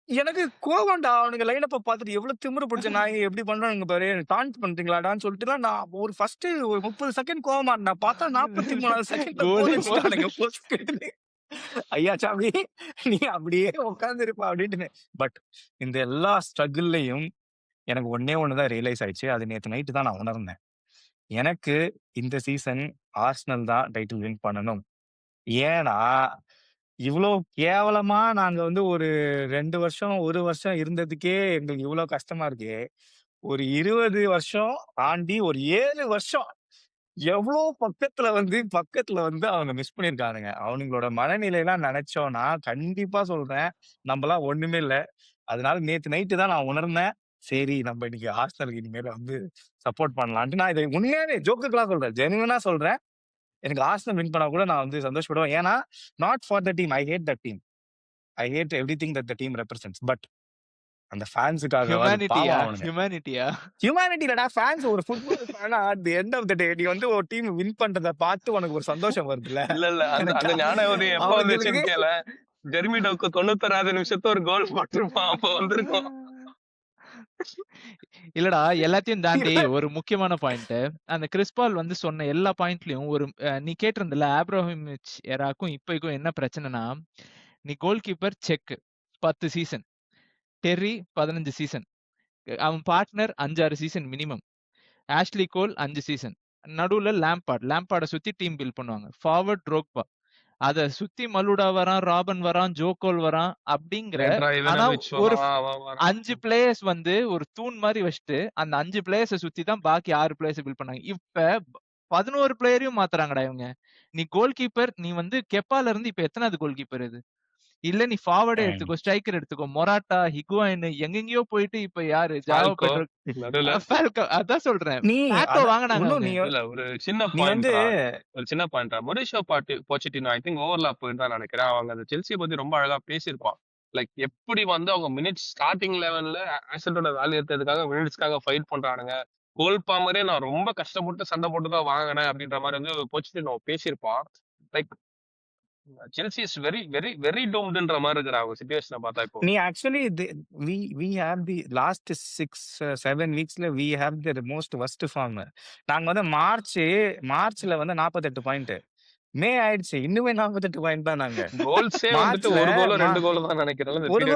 எனக்கு கோவம்டா அவனுங்க லைனப்ப பார்த்துட்டு எவ்வளவு திமிரு பிடிச்ச நாய் எப்படி பண்றானுங்க பாரு. டான்ட் பண்றீங்களாடான்னு சொல்லிட்டு நான் ஒரு ஃபர்ஸ்ட் ஒரு 30 செகண்ட் கோவமா இருந்தேன். பார்த்தா 43வது செகண்ட்ல Goal கோல் வச்சுட்டானுங்க போஸ்ட். ஐயா சாமி நீ அப்படியே உட்கார்ந்து இருப்பா அப்படின்ட்டு. பட் இந்த எல்லா ஸ்ட்ரகிள்லையும் எனக்கு ஒன்னே ஒண்ணுதான் ரியலைஸ் ஆயிடுச்சு. அது நேத்து நைட்டு தான் நான் உணர்ந்தேன். எனக்கு இந்த சீசன் ஆர்சனல் தான் டைட்டில் வின் பண்ணணும். ஏன்னா இவ்வளோ கேவலமா நாங்க வந்து ஒரு 2 வருஷம் 1 வருஷம் இருந்ததுக்கே எங்களுக்கு இவ்வளவு கஷ்டமா இருக்கு. ஒரு 20 வருஷம் தாண்டி ஒரு 7 வருஷம் எவ்வளோ பக்கத்துல வந்து அவங்க மிஸ் பண்ணியிருக்கானுங்க. அவனுங்களோட மனநிலையெல்லாம் நினைச்சோம்னா கண்டிப்பா சொல்றேன் நம்மலாம் ஒண்ணுமே இல்ல. அதனால நேத்து நைட்டு தான் நான் உணர்ந்தேன். சரி நம்ம இன்னைக்கு ஆர்சனலுக்கு இனிமேல் வந்து சப்போர்ட் பண்ணலான்ட்டு. நான் இதை உண்மையாவே ஜோக்குக்கெல்லாம் சொல்றேன். ஜெனுவினா சொல்றேன். எனக்கு ஆர்சனல் வின் பண்ணா கூட நான் வந்து சந்தோஷப்படுவேன். ஏன்னா not for the team. I hate that team. I hate everything that the team represents. But அந்த ஃபேன்ஸுக்காகவாது பாவம் அவனுங்க. ஹியூமனிட்டி இல்லடா, ஃபேன்ஸ். ஒரு ஃபுட்பால் ஃபேனா at the end of the day நீ வந்து ஒரு டீம் வின் பண்றத பார்த்து உனக்கு ஒரு சந்தோஷம் வருதுல்ல. இல்ல அந்த ஞானவதி எப்ப வந்துச்சுன்னு கேள. ஜெர்மி டோக்கு 96வது நிமிஷத்துல ஒரு கோல் போட்டிருப்பான். அப்ப வந்திருக்கும். இல்லடா எல்லாத்தையும் தாண்டி ஒரு முக்கியமான பாயிண்ட். அந்த கிறிஸ் பால் வந்து சொன்ன எல்லா பாயிண்ட்லயும் ஒரு நீ கேட்டிருந்தல ஆப்ரஹாமிச் எராக்கும் இப்பைக்கும் என்ன பிரச்சனைனா, நீ goal keeper check 10 season, Terry 15 season, அவன் பார்ட்னர் 5-6 சீசன் மினிமம், ஆஷ்லி கோல் 5 சீசன், நடுவுல லேம்பார்ட சுத்தி டீம் பில்ட் பண்ணுவாங்க, ஃபார்வர்ட் ட்ரோக்பா, அத சுத்தி மலுடா வரான், ராபன் வரான், ஜோகோல் வரான் அப்படிங்கிற. ஆனா ஒரு 5 பிளேயர்ஸ் வந்து ஒரு தூண் மாதிரி வச்சுட்டு அந்த 5 பிளேயர்ஸை சுத்தி தான் பாக்கி 6 பிளேயர்ஸ் பில்ட் பண்ணாங்க. இப்ப 11 பிளேயரையும் மாத்துறாங்கடா இவங்க. நீ கோல் கீப்பர், நீ வந்து கெப்பால இருந்து இப்ப எத்தனாவது கோல் கீப்பர் இது? இல்ல நீ ஃபார்வர்டே எடுத்துக்கோ, ஸ்ட்ரைக்கர் எடுத்துக்கோ, மொராட்டா, ஹிகுவாயின் எங்கெங்கயோ போயிட்டு இப்ப யாரு ஜாவோ பெட்ரோ, அதான் சொல்றேன். நீ இல்ல ஒரு சின்ன பாயிண்ட் மொரிஷியோ போச்செட்டினோ ஐ திங்க் ஓவர்லாப் தான் நினைக்கிறேன். அவங்க அந்த செல்சியை பத்தி ரொம்ப அழகா பேசியிருப்பான். லைக் எப்படி வந்து அவங்க மினிட்ஸ் ஸ்டார்டிங் லெவல்ல ஆசட்டோட வேலை எடுத்ததுக்காக மினிட்ஸ்க்காக ஃபைட் பண்றானுங்க. கோல் பாமரே நான் ரொம்ப கஷ்டப்பட்டு சண்டை போட்டு தான் வாங்கினேன் அப்படின்ற மாதிரி வந்து போச்செட்டினோ பேசியிருப்பான். Like Chelsea is very very very டூம்டுன்ற மாதிரி இருக்கிற அவங்க சிச்சுவேஷனை பார்த்தா இப்போ. நீ actually we have the last 6-7 வீக்ஸ்ல we have the most worst form. நாங்க வந்து மார்ச்ல வந்து 48 பாயிண்ட், மே ஆயிடுச்சு இன்னுமே 48 பாயிண்ட் தான். நாங்க கோல்ஸே வந்துட்டு ஒரு கோலோ 2 கோலோ தான் நினைக்கிறேன். ஒரு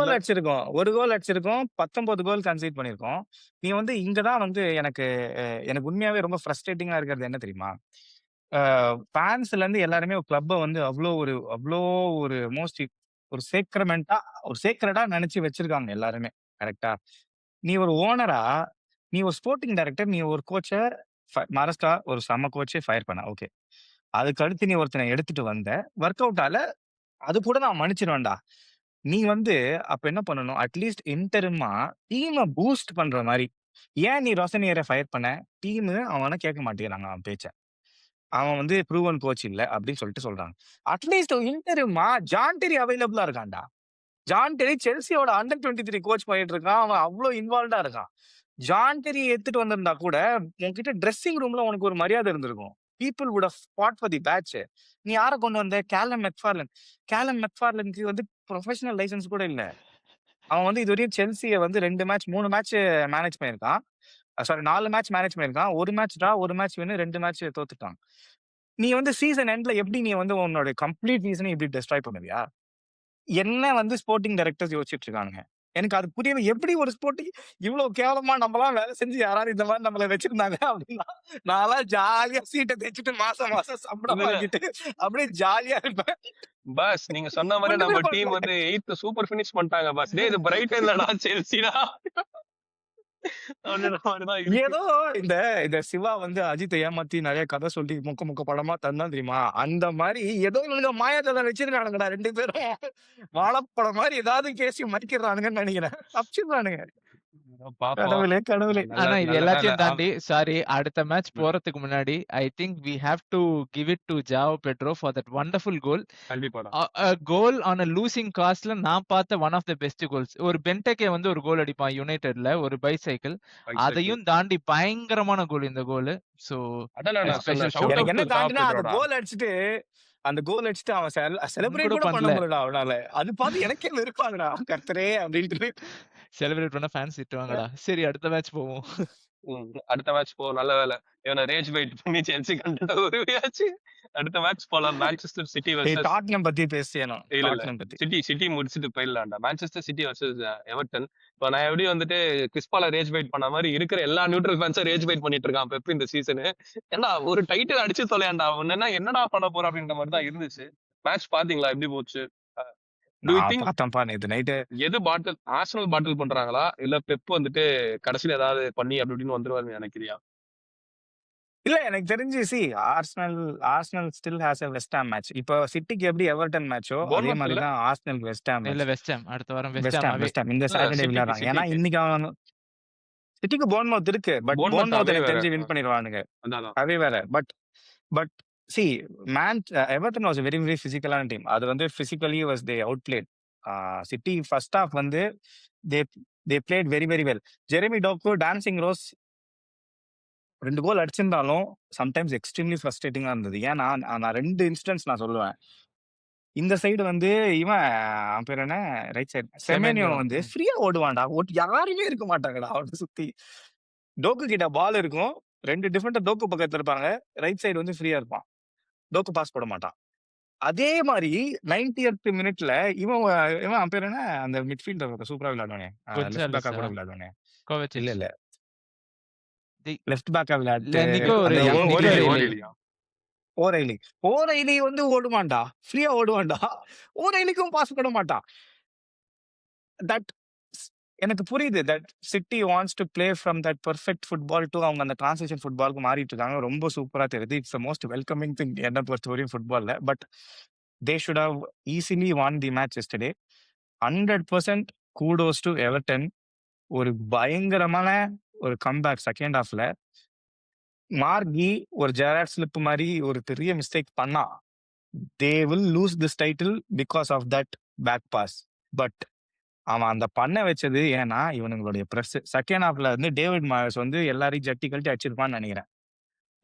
கோல் அடிச்சிருக்கோம் 19 கோல் கன்சீட் பண்ணிருக்கோம். நீ வந்து இங்கதான் வந்து எனக்கு உண்மையாவே ரொம்ப ஃப்ரஸ்ட்ரேட்டிங்கா இருக்கிறது என்ன தெரியுமா? ஃபேன்ஸ்ல இருந்து எல்லாருமே ஒரு கிளப்பை வந்து அவ்வளோ ஒரு மோஸ்ட் ஒரு சேக்ரடா நினைச்சு வச்சிருக்காங்க எல்லாருமே. கரெக்டா? நீ ஒரு ஓனரா, நீ ஒரு ஸ்போர்ட்டிங் டைரக்டர், நீ ஒரு கோச்சை மரஸ்டா ஒரு செம்ம கோச்சை ஃபயர் பண்ண, ஓகே. அதுக்கு அடுத்து நீ ஒருத்தனை எடுத்துட்டு வந்த, ஒர்க் அவுட் ஆல, அது கூட நான் மன்னிச்சிருவேன்டா. நீ வந்து அப்ப என்ன பண்ணணும்? அட்லீஸ்ட் இன்டரிமா டீமை பூஸ்ட் பண்ற மாதிரி. ஏன் நீ ரொசனியரை ஃபயர் பண்ண? டீம் அவனை கேட்க மாட்டேங்கிறாங்க அவன் பேச்ச. அவன் வந்து ப்ரூவன் கோச் இல்ல அப்படின்னு சொல்லிட்டு சொல்றாங்க. அட்லீஸ்ட் இன்டரிமா ஜான் டெரி அவைலபிளா இருக்கான்டா. ஜான் டெரி செல்சியோட அண்டர் 23 கோச் பண்ணிட்டு இருக்கான். அவன் அவ்வளவு இன்வால்வ்டா இருக்கான். ஜான் டெரி எடுத்துட்டு வந்திருந்தா கூட உன்கிட்ட ட்ரெஸ்ஸிங் ரூம்ல உனக்கு ஒரு மரியாதை இருந்திருக்கும். People would have fought for the badge. நீ யாரை கொண்டு வந்த? கேலம் மெக்ஃபார்லனுக்கு வந்து ப்ரொஃபஷனல் லைசன்ஸ் கூட இல்ல. அவன் வந்து இதுவரையும் செல்சியை வந்து 2 மேட்ச் 3 மேட்ச் மேனேஜ் பண்ணியிருக்கான். சாரி 4 மேட்ச் மேனேஜ் பண்ணியிருக்கான். 1 மேட்ச் டிரா, 1 மேட்ச் வின்னு, 2 மேட்ச் தோத்துட்டான். நீ வந்து சீசன் எண்ட்ல எப்படி நீ வந்து உன்னோட கம்ப்ளீட் சீசனை இப்படி டெஸ்ட்ராய் பண்ணுவியா? என்ன வந்து ஸ்போர்ட்டிங் டைரக்டர்ஸ் யோசிச்சுட்டு இருக்கானுங்க. எனக்கு அது புரியல. எப்படி ஒரு ஸ்போர்ட்டிங் இவ்வளவு கேவலமா நம்மலாம் வேலை செஞ்சு யாராவது இந்த மாதிரி நம்மள வச்சிருந்தாங்க அப்படின்னா, நான்லாம் ஜாலியா சீட்டை தேய்ச்சிட்டு மாசம் மாசம் சம்பளம் இல்ல வாங்கிட்டு அப்படியே ஜாலியா இருப்பேன். பாஸ், நீங்க சொன்ன மாதிரி ஒண்ணுமே நம்ம பண்ண டீம் வந்து மாட்டேன். 8th சூப்பர் பினிஷ் பண்ணிட்டாங்க பாஸ். டேய் இது பிரைட்டன் இல்லடா செல்சிடா அப்படின்ற மாதிரிதான் இருக்கு. ஏதோ இந்த இந்த சிவா வந்து அஜித்தை ஏமாத்தி நிறைய கதை சொல்லி முக்க முக்க படமா தந்தான் தெரியுமா? அந்த மாதிரி ஏதோ இவனுங்க மாயாஜாலம் வச்சிருக்கானுங்கடா 2 பேரும். வாழைப்படம் மாதிரி ஏதாவது கேசி மறிக்கிறானுங்கன்னு நினைக்கிறேன். தப்பிச்சிடுறானுங்க. பாப்போம். கடவுளே கடவுளே. நல்ல ஆனா இது நல்ல எல்லாத்தையும் நல்ல தாண்டி சாரி அடுத்த மேட்ச் ம், போறதுக்கு முன்னாடி I think we have to give it to Joao Pedro for that wonderful goal. கண்டிப்பாடா. கோல் ஆன் அ லூசிங் காஸ்ட்ல நான் பார்த்த one of the best goals. ஒரு பென்டெக்கே வந்து ஒரு கோல் அடிப்பான் யுனைடெட்ல ஒரு பைசைக்கிள். பைசைக்கிள் அதையும் தாண்டி பயங்கரமான கோல் இந்த கோல். சோ அதான் நான் சொன்னேன். ஸ்பெஷல் ஷவுட் ஷவுட் எனக்கு அவுட் என்ன டு ஜாவோ தாண்டினா அந்த பெட்ரோடா. கோல் அடிச்சுட்டு அந்த கோல் அடிச்சுட்டு அவன் கூட செலிப்ரேட் கூட பண்ண பண்ணல. முடியல அவனால. அது பார்த்து எனக்கே வெறுப்பாங்கடா கர்த்தரே அப்படின்ட்டு. செலிப்ரேட் பண்ண ஃபேன்ஸ் திட்டுவாங்கடா. சரி அடுத்த மேட்ச் போவோம். அடுத்த மேட்ச் போ. நல்ல வேலை இவனை ரேஜ் வெயிட் பண்ணி செல்சி கண்டது உதவியாச்சு. அடுத்த மேட்ச் போலாம். மான்செஸ்டர் சிட்டி ஏய், வர்சஸ் டாட்னம் பத்தி பேசியணும். இல்ல டாட்னம் பத்தி சிட்டி முடிச்சுட்டு போயிடலாம்டா. Manchester City versus Everton. இப்போ நான் எப்படி வந்துட்டு கிறிஸ்பால ரேஜ் வெயிட் பண்ண மாதிரி இருக்கிற எல்லா நியூட்ரல் ஃபேன்ஸும் ரேஜ் வெயிட் பண்ணிட்டு இருக்கான் பெப் இந்த சீசனு. ஏன்னா ஒரு டைட்டில் அடிச்சு தொலையாண்டா அவன் என்னடா பண்ண போற அப்படின்ற மாதிரி தான் இருந்துச்சு. மேட்ச் பாத்தீங்களா எப்படி போச்சு? டு யூ நான் திங்க் பார்த்தேன்ப்பா நேத்து நைட்டு. எது பாட்டில் ஆர்சனல் பாட்டில் பண்றாங்களா இல்ல பெப் வந்துட்டு கடைசியில ஏதாவது பண்ணி அப்படி இப்படின்னு வந்துருவாருன்னு நினைக்கிறியா? இல்ல எனக்கு தெரிஞ்சு Arsenal Arsenal still has a West Ham match. இப்போ சிட்டிக்கு எப்படி எவர்டன் மேட்சோ அதே போர்மத் மாதிரி இல்ல தான் ஆர்சனலுக்கு வெஸ்ட் ஹாம் இல்ல மேட்ச். வெஸ்ட் ஹாம் அடுத்த வாரம் வெஸ்ட் வெஸ்ட் ஹாம் ஹாம் அவே. வெஸ்ட் ஹாம் இந்த இல்ல சாட்டர்டே விளையாடுறாங்க. ஏன்னா சிட்டிக்கு இன்னைக்கு அவன் சிட்டிக்கு போர்ன்மவுத் இருக்கு. பட் போர்மத் போர்ன்மவுத் அவே எனக்கு வேற. தெரிஞ்சு வின் பண்ணிடுவானுங்க. அதான் அதே வேற. But but see Everton was very very பிசிக்கலான டீம். அது வந்து physically was they outplayed. City first half வந்து they they played very very well. Jeremy Doku dancing roses 2 goal அடிச்சிருந்தாலும் சம்டைம்ஸ் எக்ஸ்ட்ரீம்லி ஃப்ரஸ்ட்ரேட்டிங்கா இருந்தது. ஏன்னா நான் 2 இன்ஸ்டன்ஸ் நான் சொல்லுவேன். இந்த சைடு வந்து இவன் அவன் பேர் என்ன ரைட் சைடு செமேனியோ செமேனியோ. வந்து ஃப்ரீயா ஓடுவான்டா. யாருமே இருக்க மாட்டாங்கடா அவனை சுத்தி. டோக்கு கிட்ட பால் இருக்கும். 2 டிஃபரெண்ட் டோக்கு பக்கத்துல இருப்பாங்க. ரைட் சைடு வந்து ஃப்ரீயா இருப்பான். டோக்கு பாஸ் போட மாட்டான். அதே மாதிரி 90th மினிட்ல இவன் இவன் அவன் பேர் என்ன அந்த மிட்ஃபீல்டர் சூப்பரா விளையாடுவானே. லெஃப்ட் பேக்கா கொன்சாலஸா கூட விளையாடுவானே. இல்ல கோவச்சிச் இல்ல தி லெஃப்ட் பேக்கா இல்ல விளையாட்டு நிக்கோ அந்த ரெய்லி நிக்கோ ஓடிலி ரெய்லி. ஓடிலியா ஓரைலி. ஓரைலி வந்து ஓடுவான்டா. ஃப்ரீயா ஓடுவான்டா. ஓரைலிக்கும் பாஸ் பண்ண மாட்டான். தட் எனக்கு புரியுது. That City wants to play from that perfect football to அவங்க அந்த டிரான்சிஷன் ஃபுட்பாலுக்கு மாறிட்டு இருக்காங்க. ரொம்ப சூப்பரா தெரியுது. It's the most welcoming thing என்ன பொறுத்தவரையும் ஃபுட்பால்ல. But they should have easily won the match yesterday. 100% kudos to Everton. ஒரு பயங்கரமான ஒரு கம்பேக் செகண்ட் ஹாஃப்ல. மார்கி ஒரு ஜெராட் ஸ்லிப் மாதிரி ஒரு பெரிய மிஸ்டேக் பண்ணா. They will lose this title because of that back pass. But அவன் அந்த பண்ண வச்சது ஏன்னா இவனுங்களுடைய பிரஸ். செகண்ட் ஹாஃப்ல வந்து டேவிட் மாயர்ஸ் வந்து எல்லாரையும் ஜட்டி கழட்டி அடிச்சிருப்பான்னு நினைக்கிறேன்.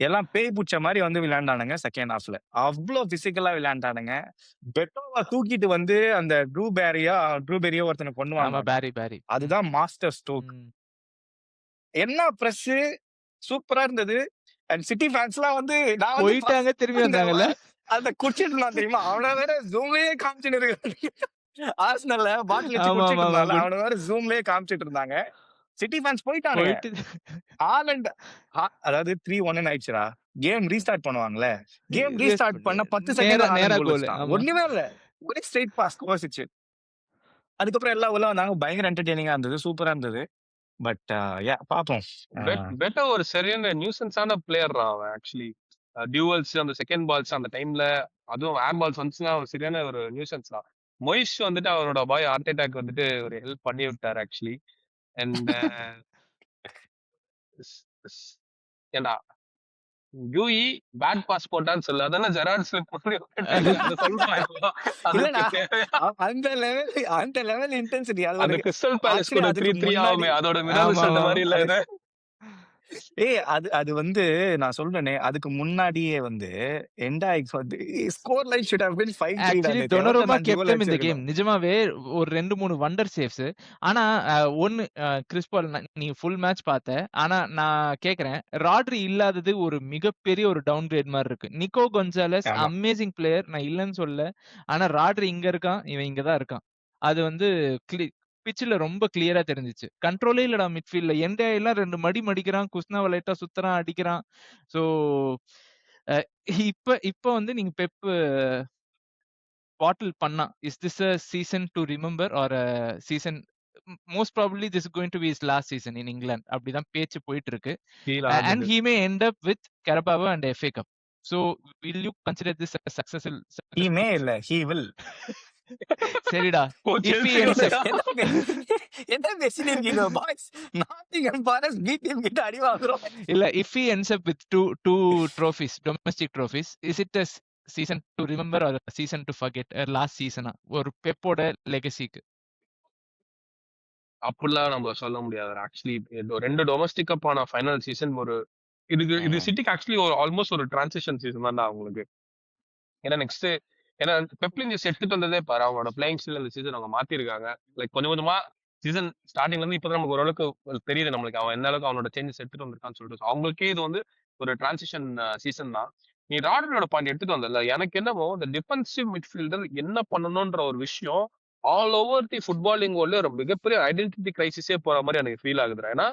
எல்லாம் பேய் புடிச்ச மாதிரி வந்து விளையாண்டானுங்க செகண்ட் ஹாஃப்ல. அவ்வளோ பிசிக்கலா விளையாண்டானுங்க. பெட்டோவா தூக்கிட்டு வந்து அந்த ட்ரூபெரியோ ஒருத்தனை ஆமா பண்ணுவாங்க. பேரி பேரி. அதுதான் மாஸ்டர் ஸ்ட்ரோக். என்ன பிரஸ் சூப்பரா இருந்தது. அண்ட் சிட்டி ஃபேன்ஸ்லாம் வந்து நான் வந்து போயிட்டாங்க திரும்பி அந்த வந்தாங்கல்ல. அந்த குடிச்சிட்டு இருந்தான் தெரியுமா? அவனை வேற ஜூம்லயே காமிச்சுட்டு இருக்காங்க. ஆர்சனல்ல பாட்டில் வச்சு ஆமா குடிச்சிட்டு ஆமா ஆமா இருந்தாங்க. அவனை வேற ஜூம்லயே காமிச்சிட்டு இருந்தாங்க. சிட்டி ஃபேன்ஸ் போயிட்டானுங்க. போயிட்டு ஹாலண்ட் அதாவது 3-1 ஆயிடுச்சுடா. கேம் ரீஸ்டார்ட் பண்ணுவாங்கல்ல. கேம் ரீஸ்டார்ட் பண்ண 10 செகண்ட் நேரா கோல் கோல். வச்சிட்டான். ஆமா ஒண்ணுமே இல்ல. ஒரே ஸ்ட்ரைட் பாஸ் கோசிச்சு. அதுக்கப்புறம் எல்லாம் உள்ள வந்தாங்க. பயங்கர என்டர்டெய்னிங்கா இருந்தது. சூப்பரா இருந்தது. பட் பாப்போம். பெட்ட ஒரு சரியான நியூசன்ஸான பிளேயர் அவன் ஆக்சுவலி. டியூவல்ஸ் அந்த செகண்ட் பால்ஸ் அந்த டைம்ல அதுவும் ஏர் பால்ஸ் வந்துச்சுன்னா அவன் சரியான ஒரு நியூசன்ஸ் தான். மொயிஷ் வந்துட்டு அவனோட பாய் ஹார்ட் அட்டாக் வந்துட்டு ஒரு ஹெல்ப் பண்ணி விட்டார் ஆக்சுவலி. அண்ட் ஏண்டா யூஇ பேட் பாஸ் போட்டான்னு சொல்லு. அதானே ஜெரார்ட் ஸ்லிப் பண்ணி அதை சொல்லுவான் இப்போ. இல்லடா அதுக்கு தேவையா? அந்த லெவல் இன்டென்சிட்டி அது அந்த உனக்கு கிறிஸ்டல் பேலஸ் ஆக்சுவலி கூட அதுக்கு 3-3 முன்னாடி ஆகுமே அதோட மிரர் ஆமா ஷாட் ஆமா மாதிரி இல்ல அது இது. அது அது வந்து நான் சொல்றேனே, அதுக்கு முன்னாடியே வந்து எண்டாயிக்ஸ் வந்து score line should have been 5-3 டா ஆக்சுவலி நேத்து. டொனருமா எவன்டா 5 kept goal him in the game. அடிச்சிருக்கணும். நிஜமாவே ஒரு 2, 3 வண்டர் சேவ்ஸ். ஆனா ஒண்ணு கிறிஸ் பால் நீ ஃபுல் மேட்ச் பார்த்த. ஆனா நான் கேட்கிறேன், ராட்ரி இல்லாதது ஒரு மிகப்பெரிய ஒரு டவுன் கிரேட் மாரி இருக்கு. நிக்கோ கொன்சாலஸ் ஆமா. Amazing player. நான் இல்லன்னு சொல்லல. ஆனா ராட்ரி இங்க இருக்கான். இவன் இங்க தான் இருக்கான். அது வந்து பிட்ச்ல ரொம்ப கிளியரா தெரிஞ்சுச்சு. கண்ட்ரோலே இல்லடா மிட்ஃபீல்ட்ல. என்டையா எல்லாம் 2 மடி மடிக்கிறான். குஸ்னாவ லைட்டா சுத்துறான், அடிக்கிறான். ஸோ அ இப்ப இப்ப வந்து நீங்க பெப் பாட்டில் பண்ணா, is this a season to remember or a season most probably this is going to be his last season in England. அப்படிதான் பேச்சு போயிட்டு இருக்கு. ஃபீல் அண்ட் ஆகுது. He may end up with Carabao and FA cup. So will you consider this successful? He may இல்ல, ஹி வில். சரிடா. Oh, if he Chelsea ends வந்து அப் என்ன பேசுறீங்க? என்ன பேசிட்டு இருக்கீங்க boys? Nottingham Forest B team கிட்ட அடி வாங்குறோம். இல்ல, if he ends up with two trophies, domestic trophies, is it a season to remember or season to forget? Last சீசனா ஒரு பெப்போட லெகசிக்கு? அப்படிலாம் நம்ம சொல்ல முடியாது. ஆக்சுவலி 2 டொமஸ்டிக் கப் ஆன ஃபைனல் சீசன் இது ம். சிட்டிக்கு ஆக்சுவலி ஆல்மோஸ்ட் ஒரு டிரான்சிஷன் சீசன் தான் அவங்களுக்கு. ஏன்னா நெக்ஸ்ட் ஏன்னா பெப்ளின்ஸ் எடுத்துட்டு வந்ததே பாரு, அவங்களோட பிளேயிங் ஸ்டைல் இந்த சீசன் அவங்க மாத்திருக்காங்க. லைக் கொஞ்சம் கொஞ்சமா சீசன் ஸ்டார்டிங்ல இருந்து இப்பதான் நமக்கு ஓரளவுக்கு தெரியுது நம்மளுக்கு அவன் எந்த அளவுக்கு அவனோட சேஞ்சஸ் எடுத்துட்டு வந்திருக்கான்னு சொல்லிட்டு. So அவங்களுக்கே இது வந்து ஒரு டிரான்சிஷன் சீசன் தான். நீ ராட்ரியோட பாயிண்ட் எடுத்துட்டு வந்தல, எனக்கு என்னமோ இந்த டிஃபென்சிவ் மிட்ஃபீல்டர் என்ன பண்ணணும்ன்ற ஒரு விஷயம் ஆல் ஓவர் தி ஃபுட்பாலிங் வேர்ல்ட்ல ஒரு மிகப்பெரிய ஐடென்டிட்டி கிரைசிஸே போற மாதிரி எனக்கு ஃபீல் ஆகுதுடா. ஏன்னா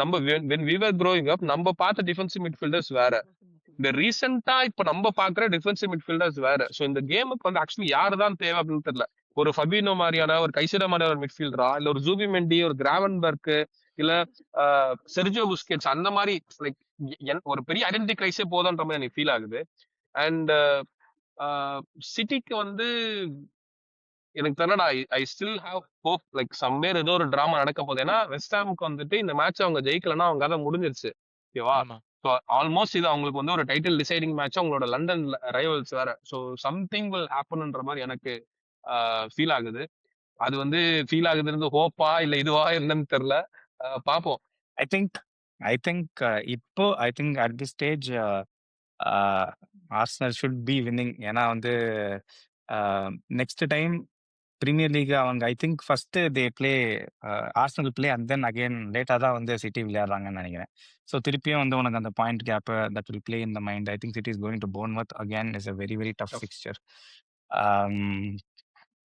நம்ம when we were growing up நம்ம பார்த்த டிஃபென்சிவ் மிட்ஃபீல்டர்ஸ் வேற. இந்த ரீசெண்டா இப்ப நம்ம பாக்குற டிஃபென்சிவ் மிட்ஃபீல்டர்ஸ் வேற. சோ இந்த கேமுக்கு வந்து ஆக்சுவலி யாரு தான் தேவை அப்படின்னு தெரியல. ஒரு ஃபபீனோ மாதிரியான, ஒரு கைசடோ மாதிரியான ஒரு மிட்ஃபீல்டரா, இல்ல ஒரு ஜூபி மெண்டி, ஒரு கிராவன்பர்க், இல்ல செர்ஜியோ புஸ்கெட்ஸ் அந்த மாதிரி லைக் ஒரு பெரிய ஐடென்டிட்டி கிரைஸே போதுன்ற மாதிரி எனக்கு ஃபீல் ஆகுது. அண்ட் சிட்டிக்கு வந்து எனக்கு தெரியல, I still have hope like somewhere ஏதோ ஒரு டிராமா நடக்க போகுது. ஏன்னா வெஸ்ட் ஹாமுக்கு வந்துட்டு இந்த மேட்ச் அவங்க ஜெயிக்கலன்னா அவங்க கதை முடிஞ்சிருச்சு. ஓகேவா? ஆமா. ஸோ ஆல்மோஸ்ட் இது அவங்களுக்கு வந்து ஒரு டைட்டில் டிசைடிங் மேட்ச், அவங்களோட லண்டன் ரைவல்ஸ் வேற. ஸோ சம்திங் வில் ஹேப்பன்ன்ற மாதிரி எனக்கு ஃபீல் ஆகுது. அது வந்து ஃபீல் ஆகுதுன்றது ஹோப்பா இல்ல இதுவா என்னன்னு தெரியல. பாப்போம். ஐ திங்க் இப்போ I think at the stage Arsenal should be winning. ஏன்னா வந்து நெக்ஸ்ட் டைம் பிரீமியர் லீக் அவங்க I think first they play Arsenal play and then again லேட்டாக தான் வந்து சிட்டி விளையாடுறாங்கன்னு நினைக்கிறேன். ஸோ திருப்பியும் வந்து உனக்கு அந்த point gap that will play in the mind. I think City is going to Bournemouth again is a very very tough fixture.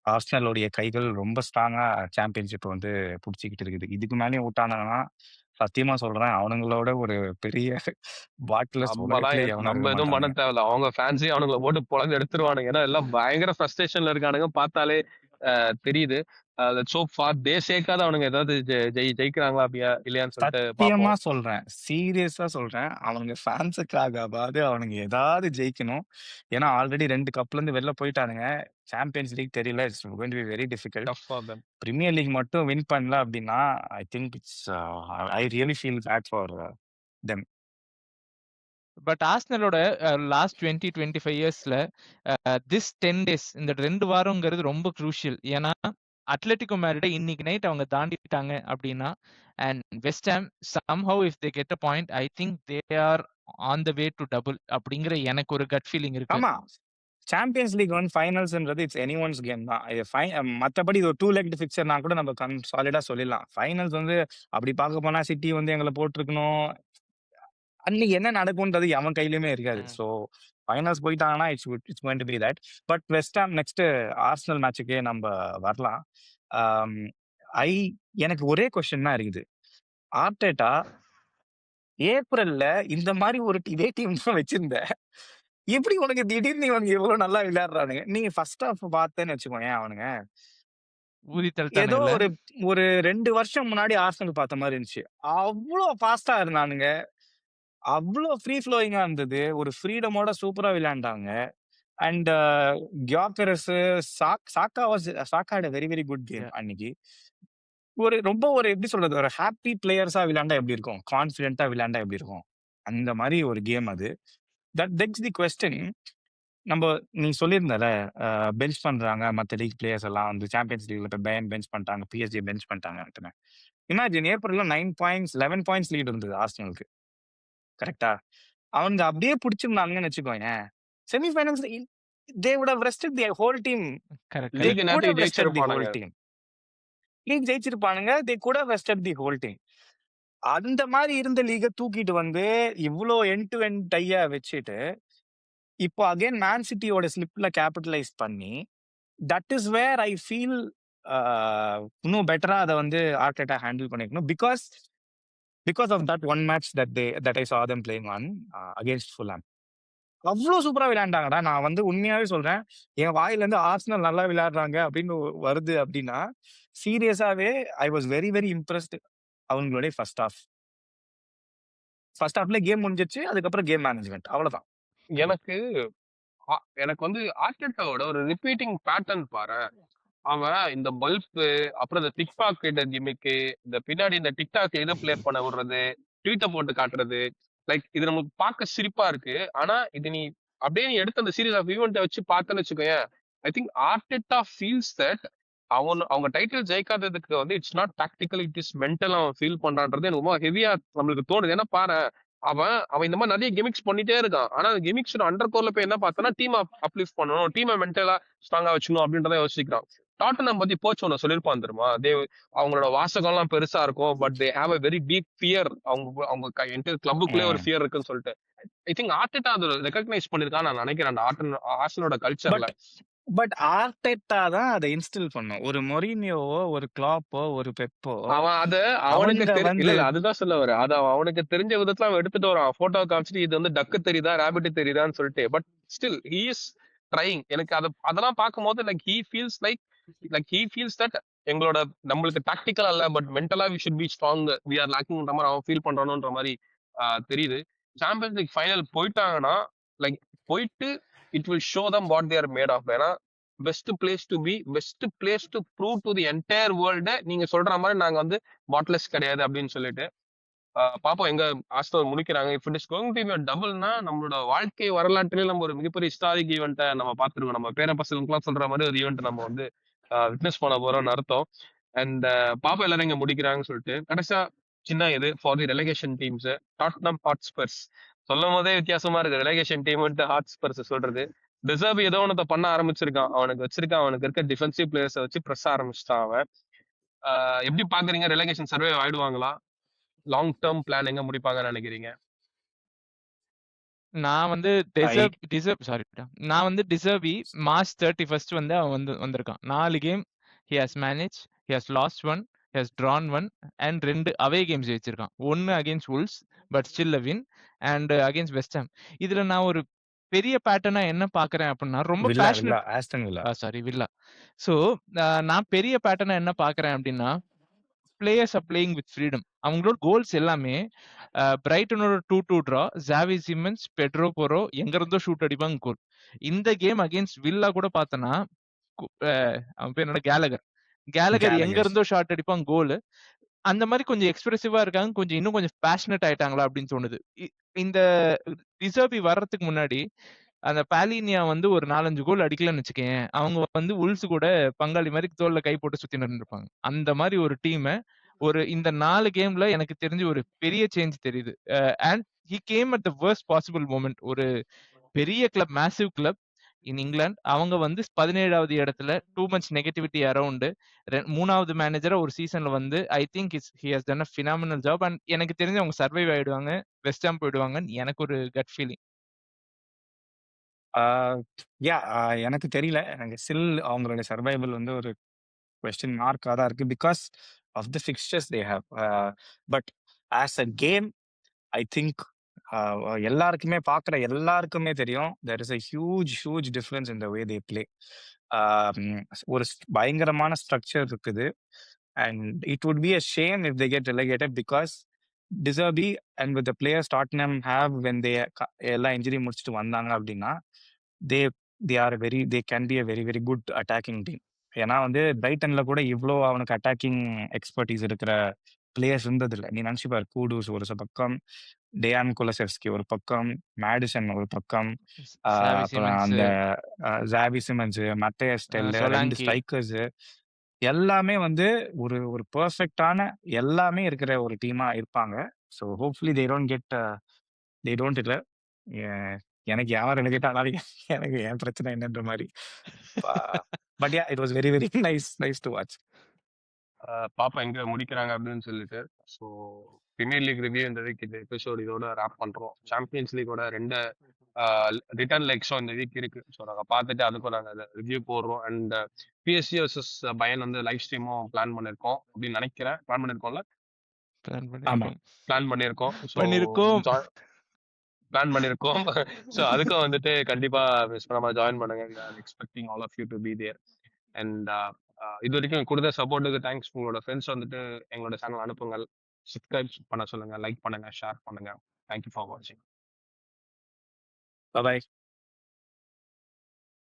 ஆர்சனலோடைய கைகள் ரொம்ப ஸ்ட்ராங்கா சாம்பியன்ஷிப் வந்து பிடிச்சிக்கிட்டு இருக்குது. இதுக்கு மேலேயும் விட்டானா சத்தியமா சொல்றேன், அவனுங்களோட ஒரு பெரிய பாட்லஸ் உலகத்திலே எவனும் இருக்க நம்ம எதுவும் பண்ண மாட்டானுங்க. தேவையில்ல. அவங்க ஃபேன்ஸே அவனுங்களை போட்டு பொழந்து எடுத்துருவானுங்க. ஏன்னா எல்லாம் பயங்கர ஃப்ரஸ்ட்ரேஷன்ல இருக்கானுங்க. பார்த்தாலே தெரியுது. லெட்ஸ் ஹோப் ஃபார் தே சேக்காத அவனுங்க ஏதாவது ஜெயிக்கிறாங்களா அப்படியா இல்லையான்னு சொல்லிட்டு சத்தியமா பார்ப்போம். சொல்றேன், சீரியஸா சொல்றேன், அவனுங்க ஃபேன்ஸுக்காகவாது அவனுங்க ஏதாவது ஜெயிக்கணும். ஏன்னா ஆல்ரெடி 2 கப்ல இருந்து வெளில போயிட்டானுங்க. சாம்பியன்ஸ் லீக் தெரியல, it's going to be very difficult. Tough for them. Premier League மட்டும் வின் பண்ணல அப்படின்னா I think it's I really feel bad for them. But ஆர்சனலோட லாஸ்ட் 20-25 இயர்ஸ்ல திஸ் 10 டேஸ், இந்த 2 வாரங்கிறது ரொம்ப குரூஷியல். ஏன்னா அட்லெட்டிகோ மேட்ரிட இன்னைக்கு நைட் அவங்க தாண்டிட்டாங்க அப்படின்னா, and West Ham somehow if they get a point, I think they are on the way to double அப்படிங்கிற எனக்கு ஒரு கட் ஃபீலிங் இருக்கு. ஆமா, சாம்பியன்ஸ் லீக் வந்து ஃபைனல்ஸ்ன்றது இட்ஸ் எனிஒன்ஸ் கேம் தான். மற்றபடி இது ஒரு 2 லெக்டு ஃபிக்சர்னா கூட நம்ம சாலிடா சொல்லிடலாம். ஃபைனல்ஸ் வந்து அப்படி பார்க்க போனா சிட்டி வந்து எங்களை போட்டிருக்கணும், அன்னைக்கு என்ன நடக்கும்ன்றது அவன் கையிலுமே இருக்காது. ஸோ ஃபைனல்ஸ் போயிட்டாங்கன்னா it's going to be that. But West Ham next Arsenal மேட்சுக்கே நம்ம வரலாம். ஐ எனக்கு ஒரே கொஸ்டின் தான் இருக்குது. ஆர்டேட்டா ஏப்ரல்ல இந்த மாதிரி ஒரு இதே டீம் தான் வச்சிருந்த, எப்படி உனக்கு திடீர்னு இவங்க இவ்வளவு நல்லா விளையாடுறானுங்க? நீங்க ஃபர்ஸ்ட் ஹாஃப் பார்த்தேன்னு வச்சுக்கோங்க, அவனுங்க ஊதி ஏதோ தள்ளிட்டானுங்கல்ல. ஒரு 2 வருஷம் முன்னாடி ஆர்சனல் பார்த்த மாதிரி இருந்துச்சு. அவ்வளோ ஃபாஸ்டா இருந்தானுங்க, அவ்வளோ ஃப்ரீ ஃப்ளோயிங்கா இருந்தது, ஒரு ஃப்ரீடமோட சூப்பரா விளையாண்டாங்க. And Gyokeres, Saka had a very very good game Yeah. அன்னைக்கு. ரொம்ப எப்படி சொல்றது, ஒரு ஹாப்பி பிளேயர்ஸா விளையாண்டா எப்படி இருக்கும், கான்ஃபிடென்ட்டா விளையாண்டா எப்படி இருக்கும், அந்த மாதிரி ஒரு கேம் அது. தட் பெக்ஸ் தி கொஸ்டின், நம்ம நீ சொல்லியிருந்தல பெஞ்ச் பண்றாங்க மத்த லீக் பிளேயர்ஸ் எல்லாம் வந்து சாம்பியன்ஸ் லீக்ல இப்போ பயன் பெஞ்ச் பண்ணிட்டாங்க, பிஎஸ்ஜி பெஞ்ச் பண்ணிட்டாங்க. இமேஜின் ஏப்ரல்ல 9 பாயிண்ட்ஸ் 11 பாயிண்ட்ஸ் லீட் இருந்தது ஆர்சனலுக்கு. கரெக்டா? அவங்க அப்படியே பிடிச்சிருந்தாங்கன்னு வச்சுக்கோங்க, semifinals they would have rested the whole team. Correct they league could நேரத்துக்கு ஹவ் ரெஸ்டட் தி ஹோல் ஜெயிச்சிருப்பானுங்க. டீம். லீக் ஜெயிச்சிருப்பானுங்க. They could have rested the whole team. அந்த மாதிரி இருந்த லீக தூக்கிட்டு வந்து இவ்வளோ எண்ட் டு எண்ட் டைய வச்சுட்டு இப்போ அகைன் மேன் சிட்டியோட ஸ்லிப்ல கேபிட்டலைஸ் பண்ணி that is where I feel இன்னும் பெட்டரா அதை வந்து ஆர்டெட்டா ஹேண்டில் பண்ணிக்கணும். Because of that one match that I saw them playing on against Fulham. அவ்வளோ சூப்பரா விளையாண்டாங்கடா. நான் வந்து உண்மையாவே சொல்றேன், என் வாயில இருந்து ஆர்சனல் நல்லா விளையாடுறாங்க அப்படின்னு வருது அப்படின்னா சீரியஸாவே I was very very impressed. அவங்களுடைய ஃபர்ஸ்ட் ஹாஃப்ல கேம் முடிஞ்சிருச்சு. அதுக்கப்புறம் கேம் மேனேஜ்மெண்ட் அவ்வளவுதான். எனக்கு எனக்கு வந்து ஆர்டெட்டாவோட ஒரு ரிப்பீட்டிங் பேட்டர்ன் பாரு. அவன் இந்த பல்ப், அப்புறம் இந்த டிக் பாக்கெட் கிமிக்கு, இந்த பின்னாடி இந்த டிக்டாக் இதை பிளே பண்ண விடுறது, ட்வீட்டை போட்டு காட்டுறது, லைக் இது நமக்கு பார்க்க சிரிப்பா இருக்கு. ஆனா இது நீ அப்படியே நீ எடுத்து அந்த சீரீஸ் ஆஃப் ஈவெண்ட்டை வச்சு பார்த்தேன்னு வச்சுக்கோயேன், I think Arteta feels that அவங்க டைட்டில் ஜெயிக்காததுக்கு வந்து it's not tactical, it is mental. அவன் ஃபீல் பண்றான்றது எனக்கு ரொம்ப ஹெவியா நம்மளுக்கு தோணுது. ஏன்னா பாரு, அவன் அவன் இந்த மாதிரி நிறைய கிமிக்ஸ் பண்ணிட்டே இருக்கான். ஆனா அந்த கிமிக்ஸ் அண்டர் கோர்ல போய் என்ன பார்த்தோன்னா, டீம் அப்லிஃப்ட் பண்ணணும், டீமை மென்டலா ஸ்ட்ராங்கா வச்சுக்கணும் அப்படின்றத யோசிக்கிறான். டாட்டனம் பத்தி போச்சு ஒன்னு சொல்லியிருப்பான் தெரியுமா, அவங்களோட வாசகம் எல்லாம் பெருசா இருக்கும், but they have a very deep fear. அவங்க கிளப்புக்குள்ளே ஒரு ஃபியர் இருக்குன்னு சொல்லிட்டு ஐ திங்க் ஆர்டெட்டா அதை ரெகக்னைஸ் பண்ணிருக்கான்னு நான் நினைக்கிறேன் அந்த ஆர்சனலோட கல்ச்சர்ல. பட் ஆர்டெட்டா தான் அதை இன்ஸ்டில் பண்ணும். ஒரு மொரினியோவோ, ஒரு கிளாப்போ, ஒரு பெப்போ அவன் அது அவனுக்கு இல்ல அதுதான் சொல்ல வர, அது அவனுக்கு தெரிஞ்ச விதத்துல அவன் எடுத்துட்டு வரான். போட்டோ காமிச்சிட்டு இது வந்து டக்கு தெரியுதா ரேபிட் தெரியுதான்னு சொல்லிட்டு. But still he is trying. எனக்கு அதெல்லாம் பார்க்கும்போது லைக் ஹி ஃபீல்ஸ் தட் எங்களோட நம்மளுக்கு டாக்டிக்கல் அல்ல, பட் மென்டலா we should be strong, we are லேக்கிங்ன்ற மாதிரி அவன் ஃபீல் பண்றானுன்ற மாதிரி தெரியுது. சாம்பியன்ஸ் லீக் ஃபைனல் போயிட்டாங்கன்னா லைக் போயிட்டு it will show them what they are made of. ஏன்னா best place to be, best place to prove to the entire world. நீங்க சொல்ற மாதிரி நாங்க வந்து பாட்லெஸ் கிடையாது அப்படின்னு சொல்லிட்டு பாப்போம் எங்க ஆஸ்டர் முடிக்கிறாங்க. If it is going to be டபுள்னா நம்மளோட வாழ்க்கை வரலாற்றிலே நம்ம ஒரு மிகப்பெரிய ஹிஸ்டாரிக் ஈவெண்ட்டை நம்ம பார்த்துருக்கோம். நம்ம பேர பசங்களுக்குலாம் சொல்ற மாதிரி ஒரு ஈவெண்ட் நம்ம வந்து விட்னஸ் பண்ண போறோம்னு அர்த்தம். அண்ட் பாப்பா எல்லாரும் இங்க முடிக்கிறாங்கன்னு சொல்லிட்டு கடைசியா சின்ன இது for the relegation teams, Tottenham Hotspurs சொல்லும் போதே வித்தியாசமா இருக்கு. ரெலகேஷன் டீம் ஹாட்ஸ்பர்ஸ் சொல்றது. டிசர்வ் ஏதோ ஒன்றத்தை பண்ண ஆரம்பிச்சிருக்கான். அவனுக்கு இருக்க டிஃபென்சிவ் பிளேயர்ஸை வச்சு ப்ரெஸ் ஆரம்பிச்சிட்டான் அவன். எப்படி பாக்குறீங்க? ரெலகேஷன் சர்வே ஆயிடுவாங்களா? லாங் டேர்ம் பிளான் எங்க முடிப்பாங்கன்னு நினைக்கிறீங்க? நான் வந்து நான் வந்து டிசர்வி மார்ச் 31 வந்து அவன் வந்திருக்கான். 4 game he has managed, he has lost 1, he has drawn 1 and 2 away games ஜெயிச்சிருக்கான். 1 against Wolves but still a win and against West Ham. இதுல நான் ஒரு பெரிய பேட்டர்னா என்ன பாக்குறேன் அப்படின்னா, ரொம்ப வில்லா. சோ நான் பெரிய பேட்டர்னா என்ன பாக்குறேன் அப்படின்னா, players are playing with freedom. அவங்களோட கோல்ஸ் எல்லாமே பிரைட்டனோட 2-2 டிரா, ஜாவி சிமன்ஸ், பெட்ரோ போரோ எங்க இருந்தோ ஷூட் அடிப்பாங்க கோல். இந்த கேம் அகேன்ஸ்ட் வில்லா கூட பார்த்தனா அவன் பேர் என்னோட கேலகர் எங்க இருந்தோ ஷாட் அடிப்பாங்க கோல். அந்த மாதிரி கொஞ்சம் எக்ஸ்பிரசிவா இருக்காங்க, கொஞ்சம் இன்னும் கொஞ்சம் பேஷனட் ஆயிட்டாங்களா அப்படின்னு தோணுது. இந்த டிசர்வி வர்றதுக்கு முன்னாடி அந்த பாலினியா வந்து ஒரு 4-5 கோல் அடிக்கலன்னு வச்சுக்கேன், அவங்க வந்து உல்ஸ் கூட பங்காளி மாதிரி தோல்ல கை போட்டு சுத்தி இருப்பாங்க. அந்த மாதிரி ஒரு டீமை இந்த 4 கேம்ல எனக்கு தெரிஞ்சு ஒரு பெரிய சேஞ்ச் தெரியுது. And he came at the worst possible moment. ஒரு பெரிய club, massive club in England, அவங்க வந்து 17வது இடத்துல, டூ மச் நெகட்டிவிட்டி அரௌண்ட். 3வது மேனேஜரா ஒரு சீசன்ல வந்து I think he has done a phenomenal job. And எனக்கு தெரிஞ்சு அவங்க சர்வைவ் ஆயிடுவாங்க, வெஸ்ட் ஹாம் போயிடுவாங்கன்னு எனக்கு ஒரு கட் ஃபீலிங். எனக்கு தெரியல. எனக்கு ஸ்டில் அவங்களோட சர்வைவல் வந்து ஒரு கொஸ்டின் மார்க்காக தான் இருக்கு because of the fixtures they have. But as a game I think எல்லாருக்குமே பார்க்குற எல்லாருக்குமே தெரியும் there is a huge difference in the way they play. ஒரு பயங்கரமான ஸ்ட்ரக்சர் இருக்குது. And it would be a shame if they get relegated because De Zerbi and with the players Tottenham have when they எல்லாம் இன்ஜுரி முடிச்சுட்டு வந்தாங்க அப்படின்னா they can be a very very good attacking team. ஏன்னா வந்து பிரைட்டன்ல கூட இவ்வளோ அவனுக்கு அட்டாக்கிங் எக்ஸ்பர்டீஸ் இருக்கிற பிளேயர்ஸ் இருந்ததில்லை. நீ நினைச்சு பாரு, கூடூஸ் ஒரு பக்கம், டேயான் குலசெவ்ஸ்கி ஒரு பக்கம், மேடிசன் ஒரு பக்கம், சாவி அப்புறம் சிமன்ஸ், அந்த Xavi Simons, Mathys Tel, 2 Solanke. Strikers எல்லாமே வந்து ஒரு ஒரு பெர்ஃபெக்ட்டான எல்லாமே இருக்கிற ஒரு டீமா இருப்பாங்க. ஸோ ஹோப்ஃபுல்லி தே டோன்ட் இல்ல. எ எனக்கு யார் ரெலகேட் எனக்கு என் பிரச்சனை என்னன்ற மாரி. ப but yeah it was very very nice to watch. பாப்பா எங்க முடிக்கிறாங்க அப்படின்னு சொல்லிட்டு. ஸோ பிரீமியர் லீக் ரிவ்யூ இந்த வீக் இந்த எபிசோட் இதோட ரேப் பண்றோம். சாம்பியன்ஸ் லீகோட 2 ரிட்டர்ன் லெக் ஷோ இந்த வீக் இருக்கு. ஸோ நாங்க பார்த்துட்டு அதுக்கும் நாங்க ரிவ்யூ போடுறோம். அண்ட் பிஎஸ்சி வர்சஸ் பயன் வந்து லைவ் ஸ்ட்ரீமும் பிளான் பண்ணிருக்கோம் அப்படின்னு நினைக்கிறேன். பிளான் பண்ணிருக்கோம்ல? பிளான் ஆமா. பண்ணியிருக்கோம். பிளான் பண்ணிருக்கோம். ஸோ பண்ணியிருக்கோம். பிளான் பண்ணிருக்கோம். ஸோ அதுக்கும் வந்துட்டு கண்டிப்பா மிஸ் பண்ணாம ஜாயின் பண்ணுங்க. Expecting all of you to be there. And இது வரைக்கும் கொடுத்த சப்போர்ட்டுக்கு தேங்க்ஸ். உங்களோட ஃப்ரெண்ட்ஸ் வந்துட்டு எங்களோட சேனல் அனுப்புங்கள். சப்ஸ்கிரைப் பண்ண சொல்லுங்க, லைக் பண்ணுங்க, ஷேர் பண்ணுங்க. தேங்க்யூ ஃபார் வாட்சிங். பை.